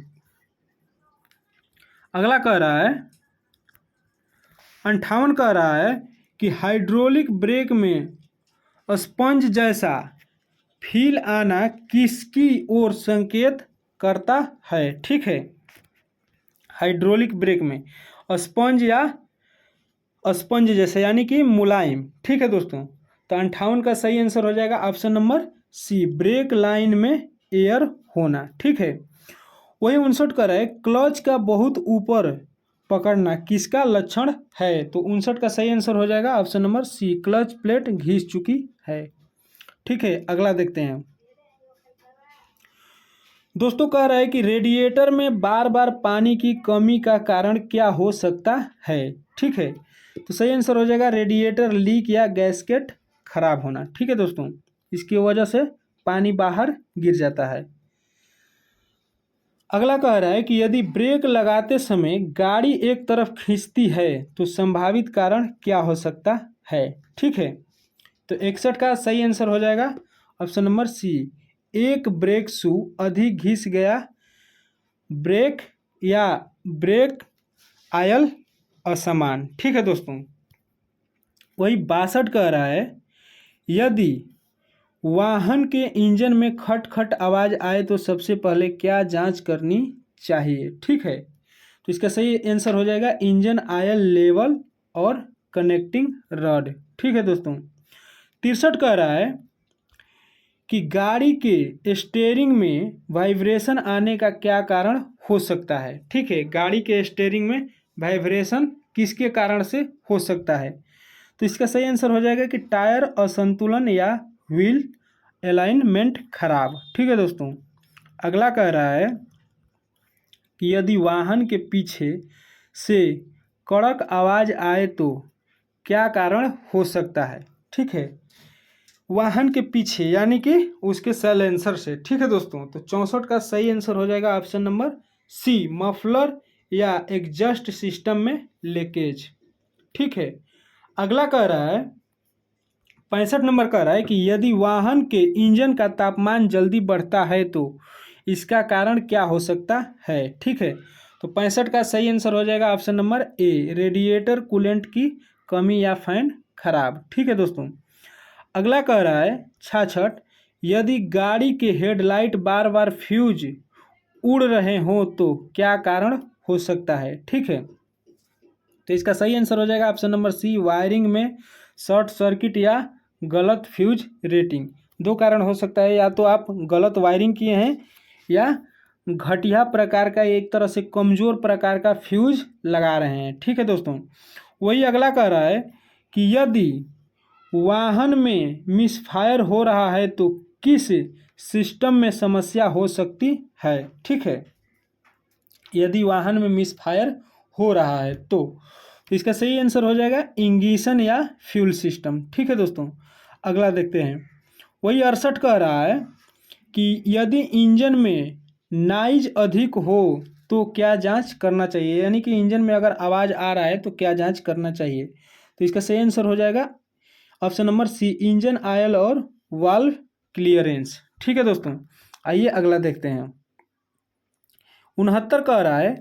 अगला कह रहा है 58 कह रहा है कि हाइड्रोलिक ब्रेक में स्पंज जैसा फील आना किसकी ओर संकेत करता है? ठीक है, हाइड्रोलिक ब्रेक में स्पंज या स्पंज जैसे यानी कि मुलायम। ठीक है दोस्तों, तो 58 का सही आंसर हो जाएगा option number C, brake line में एयर होना। ठीक है, वही 59 का है क्लच का बहुत ऊपर पकड़ना किसका लक्षण है? तो 59 का सही आंसर हो जाएगा option number C, clutch plate घिस चुकी है। ठीक है, अगला देखते हैं। दोस्तों कह रहा है कि रेडिएटर में बार बार पानी की कमी का कारण क्या हो सकता है। ठीक है, तो सही आंसर हो जाएगा रेडिएटर लीक या गैसकेट खराब होना। ठीक है दोस्तों, इसकी वजह से पानी बाहर गिर जाता है। अगला कह रहा है कि यदि ब्रेक लगाते समय गाड़ी एक तरफ खींचती है तो संभावित कारण क्या हो सकता है। ठीक है, तो 61 का सही आंसर हो जाएगा ऑप्शन नंबर सी, एक ब्रेक शू अधिक घिस गया, ब्रेक या ब्रेक आयल असमान। ठीक है दोस्तों, वही 62 कह रहा है यदि वाहन के इंजन में खट खट आवाज़ आए तो सबसे पहले क्या जांच करनी चाहिए। ठीक है, तो इसका सही आंसर हो जाएगा इंजन आयल लेवल और कनेक्टिंग रॉड। ठीक है दोस्तों, 63 कह रहा है कि गाड़ी के स्टीयरिंग में वाइब्रेशन आने का क्या कारण हो सकता है। ठीक है, गाड़ी के स्टीयरिंग में वाइब्रेशन किसके कारण से हो सकता है, तो इसका सही आंसर हो जाएगा कि टायर असंतुलन या व्हील अलाइनमेंट खराब। ठीक है दोस्तों, अगला कह रहा है कि यदि वाहन के पीछे से कड़क आवाज़ आए तो क्या कारण हो सकता है। ठीक है, वाहन के पीछे यानी कि उसके साइलेंसर से। ठीक है दोस्तों, तो 64 का सही आंसर हो जाएगा ऑप्शन नंबर सी, मफलर या एग्जॉस्ट सिस्टम में लीकेज। ठीक है, अगला कह रहा है 65 नंबर कह रहा है कि यदि वाहन के इंजन का तापमान जल्दी बढ़ता है तो इसका कारण क्या हो सकता है। ठीक है, तो 65 का सही आंसर हो जाएगा option number A, radiator coolant की कमी या फैन खराब। ठीक है दोस्तों, अगला कह रहा है 66, यदि गाड़ी के हेडलाइट बार बार फ्यूज उड़ रहे हों तो क्या कारण हो सकता है। ठीक है, तो इसका सही आंसर हो जाएगा ऑप्शन नंबर सी, वायरिंग में शॉर्ट सर्किट या गलत फ्यूज रेटिंग। दो कारण हो सकता है, या तो आप गलत वायरिंग किए हैं या घटिया प्रकार का, एक तरह से कमज़ोर प्रकार का फ्यूज लगा रहे हैं। ठीक है दोस्तों, वही अगला कह रहा है कि यदि वाहन में मिसफायर हो रहा है तो किस सिस्टम में समस्या हो सकती है। ठीक है, यदि वाहन में मिसफायर हो रहा है तो इसका सही आंसर हो जाएगा इंगिशन या फ्यूल सिस्टम। ठीक है दोस्तों, अगला देखते हैं, वही 68 कह रहा है कि यदि इंजन में नॉइज अधिक हो तो क्या जांच करना चाहिए, यानी कि इंजन में अगर आवाज़ आ रहा है तो क्या जांच करना चाहिए, तो इसका सही आंसर हो जाएगा option number C, engine oil और वाल्व क्लियरेंस। ठीक है दोस्तों, आइए अगला देखते हैं, 69 कह रहा है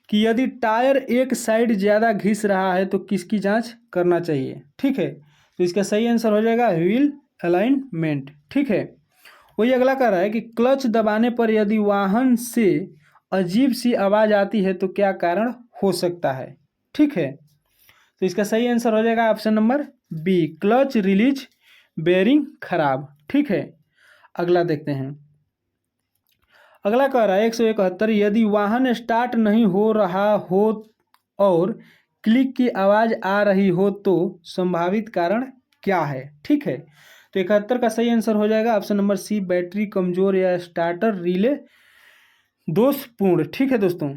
कि यदि टायर एक साइड ज़्यादा घिस रहा है तो किसकी जांच करना चाहिए। ठीक है, तो इसका सही आंसर हो जाएगा व्हील अलाइनमेंट। ठीक है, वही अगला कह रहा है कि क्लच दबाने पर यदि वाहन से अजीब सी आवाज़ आती है तो क्या कारण हो सकता है। ठीक है, तो इसका सही आंसर हो जाएगा option number B, clutch release bearing खराब। ठीक है, अगला देखते हैं, अगला कह रहा है 171, यदि वाहन स्टार्ट नहीं हो रहा हो और क्लिक की आवाज़ आ रही हो तो संभावित कारण क्या है। ठीक है, तो 71 का सही आंसर हो जाएगा ऑप्शन नंबर सी, बैटरी कमज़ोर या स्टार्टर रिले दोषपूर्ण। ठीक है दोस्तों,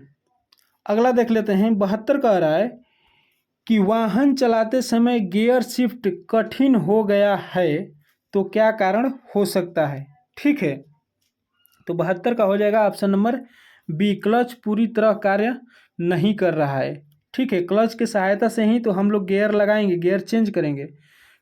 अगला देख लेते हैं, 72 कह रहा है कि वाहन चलाते समय गियर शिफ्ट कठिन हो गया है तो क्या कारण हो सकता है। ठीक है, तो 72 का हो जाएगा ऑप्शन नंबर बी, क्लच पूरी तरह कार्य नहीं कर रहा है। ठीक है, क्लच की सहायता से ही तो हम लोग गियर लगाएंगे, गियर चेंज करेंगे।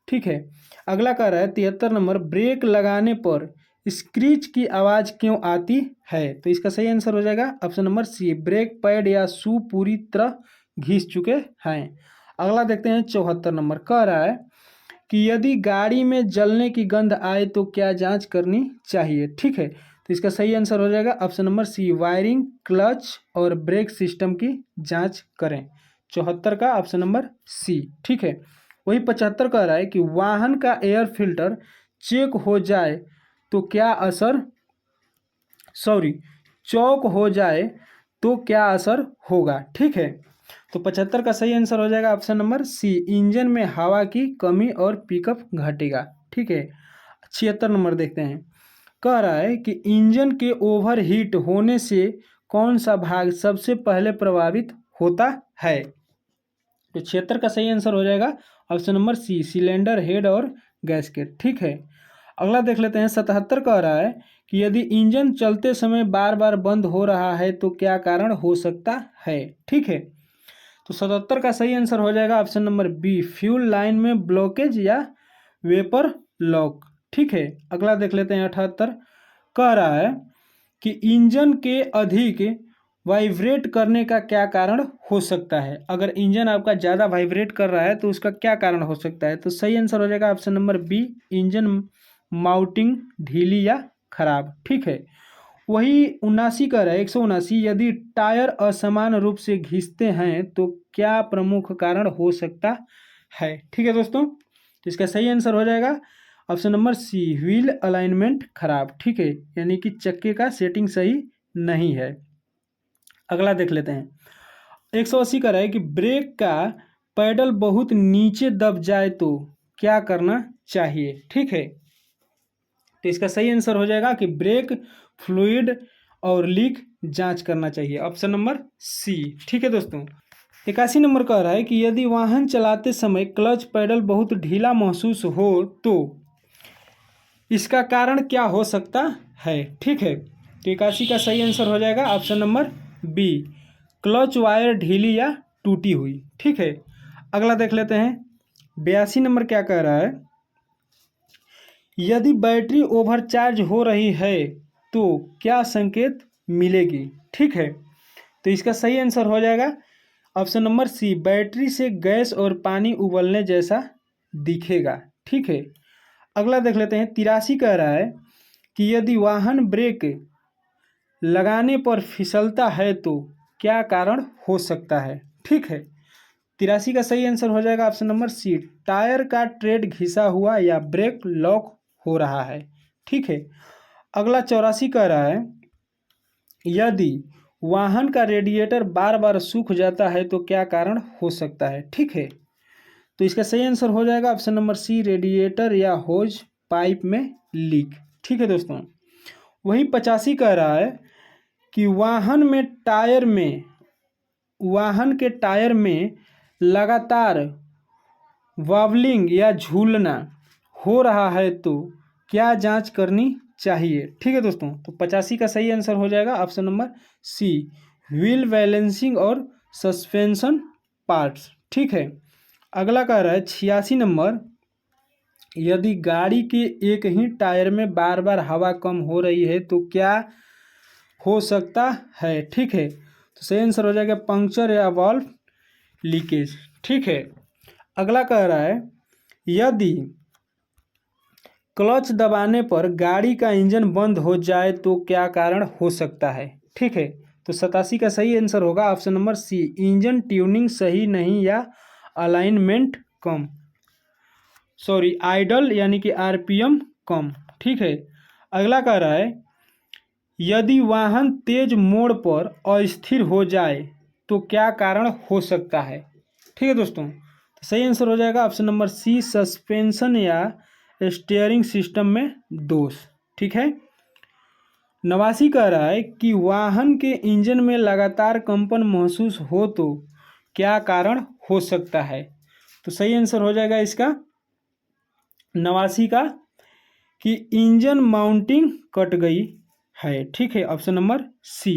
ठीक है, अगला कह रहा है 73 नंबर, ब्रेक लगाने पर स्क्रीच की आवाज़ क्यों आती है, तो इसका सही आंसर हो जाएगा option number C, brake pad या शू पूरी तरह घिस चुके हैं। अगला देखते हैं 74 नंबर, कह रहा है कि यदि गाड़ी में जलने की गंध आए तो क्या जांच करनी चाहिए। ठीक है, तो इसका सही आंसर हो जाएगा option number C, wiring, clutch और ब्रेक सिस्टम की जांच करें। 74 का ऑप्शन नंबर सी। ठीक है, वही 75 कह रहा है कि वाहन का एयर फिल्टर चेक हो जाए तो क्या असर चौक हो जाए तो क्या असर होगा। ठीक है, तो 75 का सही आंसर हो जाएगा ऑप्शन नंबर सी, इंजन में हवा की कमी और पिकअप घटेगा। ठीक है, 76 नंबर देखते हैं, कह रहा है कि इंजन के ओवर हीट होने से कौन सा भाग सबसे पहले प्रभावित होता है। तो 76 का सही आंसर हो जाएगा option number C, cylinder head और गैस्केट। ठीक है, अगला देख लेते हैं। 77 कह रहा है कि यदि इंजन चलते समय बार बार बंद हो रहा है तो क्या कारण हो सकता है। ठीक है, तो 77 का सही आंसर हो जाएगा option number B, fuel line में ब्लॉकेज या वेपर लॉक। ठीक है, अगला देख लेते हैं। 78 कह रहा है कि इंजन के अधिक वाइब्रेट करने का क्या कारण हो सकता है। अगर इंजन आपका ज़्यादा वाइब्रेट कर रहा है तो उसका क्या कारण हो सकता है। तो सही आंसर हो जाएगा option number B, engine mounting ढीली या खराब। ठीक है, वही 79 का है 179, यदि टायर असमान रूप से घिसते हैं तो क्या प्रमुख कारण हो सकता है। ठीक है दोस्तों, तो इसका सही आंसर हो जाएगा option number C, wheel alignment खराब। ठीक है, यानी कि चक्के का सेटिंग सही नहीं है। अगला देख लेते हैं। 180 का है कि ब्रेक का पैडल बहुत नीचे दब जाए तो क्या करना चाहिए। ठीक है, तो इसका सही आंसर हो जाएगा कि ब्रेक फ्लूइड और लीक जांच करना चाहिए, ऑप्शन नंबर सी। ठीक है दोस्तों, 81 नंबर कह रहा है कि यदि वाहन चलाते समय क्लच पैडल बहुत ढीला महसूस हो तो इसका कारण क्या हो सकता है। ठीक है, तो 81 का सही आंसर हो जाएगा option number B, clutch wire ढीली या टूटी हुई। ठीक है, अगला देख लेते हैं। 82 नंबर क्या कह रहा है, यदि बैटरी ओवरचार्ज हो रही है तो क्या संकेत मिलेगी। ठीक है, तो इसका सही आंसर हो जाएगा ऑप्शन नंबर सी, बैटरी से गैस और पानी उबलने जैसा दिखेगा। ठीक है, अगला देख लेते हैं। 83 कह रहा है कि यदि वाहन ब्रेक लगाने पर फिसलता है तो क्या कारण हो सकता है। ठीक है, 83 का सही आंसर हो जाएगा ऑप्शन नंबर सी, टायर का ट्रेड घिसा हुआ या ब्रेक लॉक हो रहा है। ठीक है, अगला 84 कह रहा है यदि वाहन का रेडिएटर बार बार सूख जाता है तो क्या कारण हो सकता है। ठीक है, तो इसका सही आंसर हो जाएगा ऑप्शन नंबर सी, रेडिएटर या होज पाइप में लीक। ठीक है दोस्तों, वही 85 कह रहा है कि वाहन के टायर में लगातार वॉबलिंग या झूलना हो रहा है तो क्या जांच करनी चाहिए। ठीक है दोस्तों, तो 85 का सही आंसर हो जाएगा option number C, wheel balancing और सस्पेंशन पार्ट्स। ठीक है, अगला कह रहा है 86 नंबर, यदि गाड़ी के एक ही टायर में बार बार हवा कम हो रही है तो क्या हो सकता है। ठीक है, तो सही आंसर हो जाएगा पंक्चर या वाल्व लीकेज। ठीक है, अगला कह रहा है यदि क्लच दबाने पर गाड़ी का इंजन बंद हो जाए तो क्या कारण हो सकता है। ठीक है, तो 87 का सही आंसर होगा option number C, engine tuning सही नहीं या अलाइनमेंट कम, आइडल यानी कि आरपीएम कम। ठीक है, अगला कह रहा है यदि वाहन तेज मोड़ पर अस्थिर हो जाए तो क्या कारण हो सकता है। ठीक है दोस्तों, तो सही आंसर हो जाएगा ऑप्शन नंबर सी, सस्पेंशन या स्टीयरिंग सिस्टम में दोष। ठीक है, 89 कह रहा है कि वाहन के इंजन में लगातार कंपन महसूस हो तो क्या कारण हो सकता है। तो सही आंसर हो जाएगा इसका 89 का कि इंजन माउंटिंग कट गई है। ठीक है, ऑप्शन नंबर सी।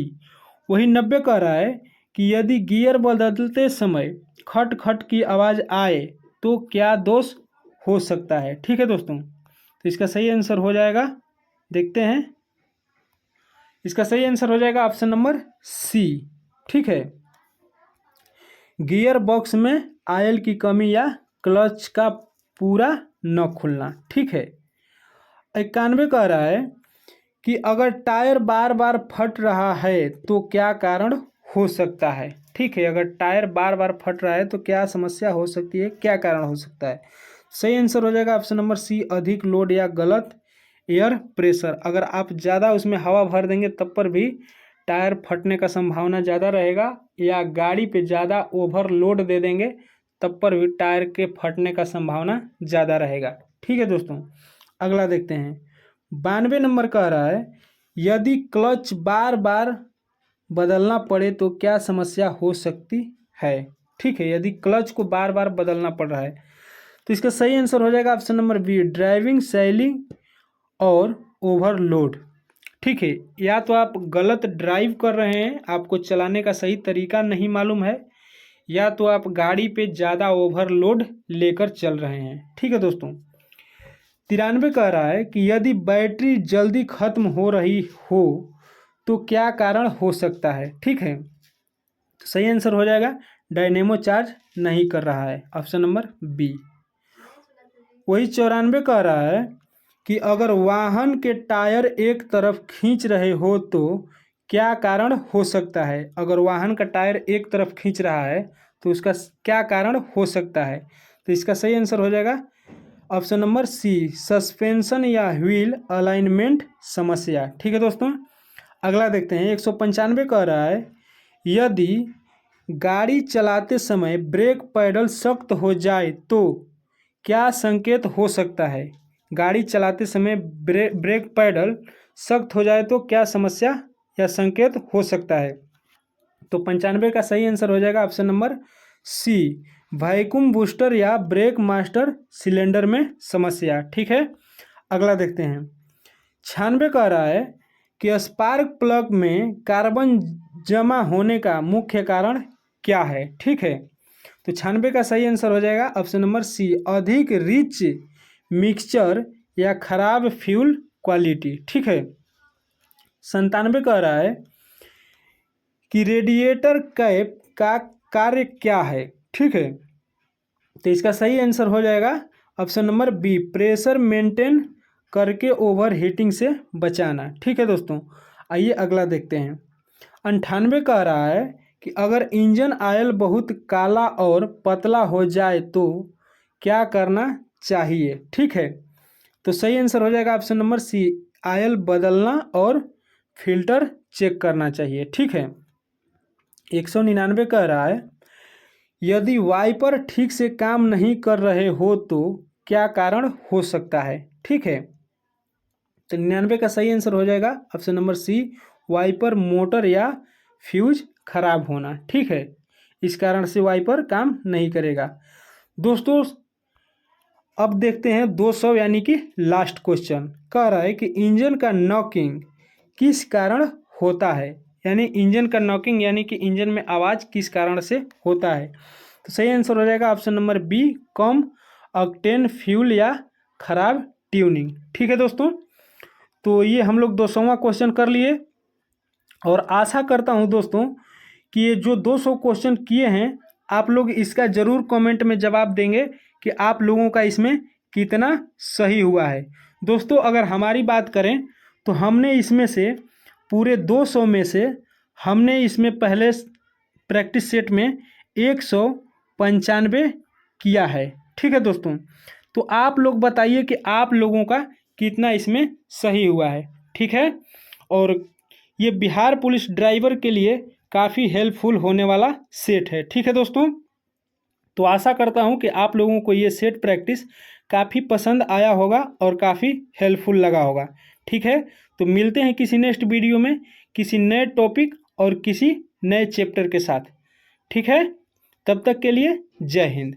वही 90 कह रहा है कि यदि गियर बदलते समय खट खट की आवाज़ आए तो क्या दोष हो सकता है। ठीक है दोस्तों, तो इसका सही आंसर हो जाएगा, देखते हैं, इसका सही आंसर हो जाएगा ऑप्शन नंबर सी। ठीक है, गियर बॉक्स में ऑयल की कमी या क्लच का पूरा न खुलना। ठीक है, 91 कह रहा है कि अगर टायर बार बार फट रहा है तो क्या कारण हो सकता है। ठीक है, अगर टायर बार बार फट रहा है तो क्या समस्या हो सकती है, क्या कारण हो सकता है। सही आंसर हो जाएगा ऑप्शन नंबर सी, अधिक लोड या गलत एयर प्रेशर। अगर आप ज़्यादा उसमें हवा भर देंगे तब पर भी टायर फटने का संभावना ज़्यादा रहेगा, या गाड़ी पे ज़्यादा ओवरलोड दे देंगे तब पर भी टायर के फटने का संभावना ज़्यादा रहेगा। ठीक है दोस्तों, अगला देखते हैं। 92 नंबर कह रहा है यदि क्लच बार बार बदलना पड़े तो क्या समस्या हो सकती है। ठीक है, यदि क्लच को बार बार बदलना पड़ रहा है तो इसका सही आंसर हो जाएगा option number B, driving sailing और ओवरलोड। ठीक है, या तो आप गलत ड्राइव कर रहे हैं, आपको चलाने का सही तरीका नहीं मालूम है, या तो आप गाड़ी पे ज़्यादा ओवरलोड लेकर चल रहे हैं। ठीक है दोस्तों, 93 कह रहा है कि यदि बैटरी जल्दी खत्म हो रही हो तो क्या कारण हो सकता है। ठीक है, तो सही आंसर हो जाएगा डायनेमो चार्ज नहीं कर रहा है, ऑप्शन नंबर बी। वही 94 कह रहा है कि अगर वाहन के टायर एक तरफ खींच रहे हो तो क्या कारण हो सकता है। अगर वाहन का टायर एक तरफ खींच रहा है तो उसका क्या कारण हो सकता है। तो इसका सही आंसर हो जाएगा ऑप्शन नंबर सी, सस्पेंशन या व्हील अलाइनमेंट समस्या। ठीक है दोस्तों, अगला देखते हैं। 195 कह रहा है यदि गाड़ी चलाते समय ब्रेक पैडल सख्त हो जाए तो क्या संकेत हो सकता है। गाड़ी चलाते समय ब्रेक पैडल सख्त हो जाए तो क्या समस्या या संकेत हो सकता है। तो 95 का सही आंसर हो जाएगा option number C, vacuum booster या ब्रेक मास्टर सिलेंडर में समस्या। ठीक है, अगला देखते हैं। 96 कह रहा है कि स्पार्क प्लग में कार्बन जमा होने का मुख्य कारण क्या है। ठीक है, तो 96 का सही आंसर हो जाएगा ऑप्शन नंबर सी, अधिक रिच मिक्सचर या खराब फ्यूल क्वालिटी। ठीक है, 97 कह रहा है कि रेडिएटर कैप का कार्य क्या है। ठीक है, तो इसका सही आंसर हो जाएगा option number B, pressure maintain करके ओवर हीटिंग से बचाना। ठीक है दोस्तों, आइए अगला देखते हैं। 98 कह रहा है कि अगर इंजन ऑयल बहुत काला और पतला हो जाए तो क्या करना चाहिए। ठीक है, तो सही आंसर हो जाएगा ऑप्शन नंबर सी, ऑयल बदलना और फिल्टर चेक करना चाहिए। ठीक है, 199 कह रहा है यदि वाइपर ठीक से काम नहीं कर रहे हो तो क्या कारण हो सकता है। ठीक है, तो 99 का सही आंसर हो जाएगा option number C, wiper motor या फ्यूज खराब होना। ठीक है, इस कारण से वाइपर काम नहीं करेगा। दोस्तों अब देखते हैं 200 यानी कि लास्ट क्वेश्चन। कह रहा है कि इंजन का नॉकिंग किस कारण होता है। यानी इंजन का नॉकिंग यानी कि इंजन में आवाज़ किस कारण से होता है। तो सही आंसर हो जाएगा ऑप्शन नंबर बी, कम ऑक्टेन फ्यूल या खराब ट्यूनिंग। ठीक है दोस्तों, तो ये हम लोग 200वां क्वेश्चन कर लिए और आशा करता हूँ दोस्तों कि ये जो 200 क्वेश्चन किए हैं आप लोग इसका ज़रूर कमेंट में जवाब देंगे कि आप लोगों का इसमें कितना सही हुआ है। दोस्तों अगर हमारी बात करें तो हमने इसमें से पूरे 200 में से हमने इसमें पहले प्रैक्टिस सेट में 195 किया है। ठीक है दोस्तों, तो आप लोग बताइए कि आप लोगों का कितना इसमें सही हुआ है। ठीक है, और ये बिहार पुलिस ड्राइवर के लिए काफ़ी हेल्पफुल होने वाला सेट है। ठीक है दोस्तों, तो आशा करता हूँ कि आप लोगों को ये सेट प्रैक्टिस काफ़ी पसंद आया होगा और काफ़ी हेल्पफुल लगा होगा। ठीक है, तो मिलते हैं किसी नेक्स्ट वीडियो में किसी नए टॉपिक और किसी नए चैप्टर के साथ। ठीक है, तब तक के लिए जय हिंद।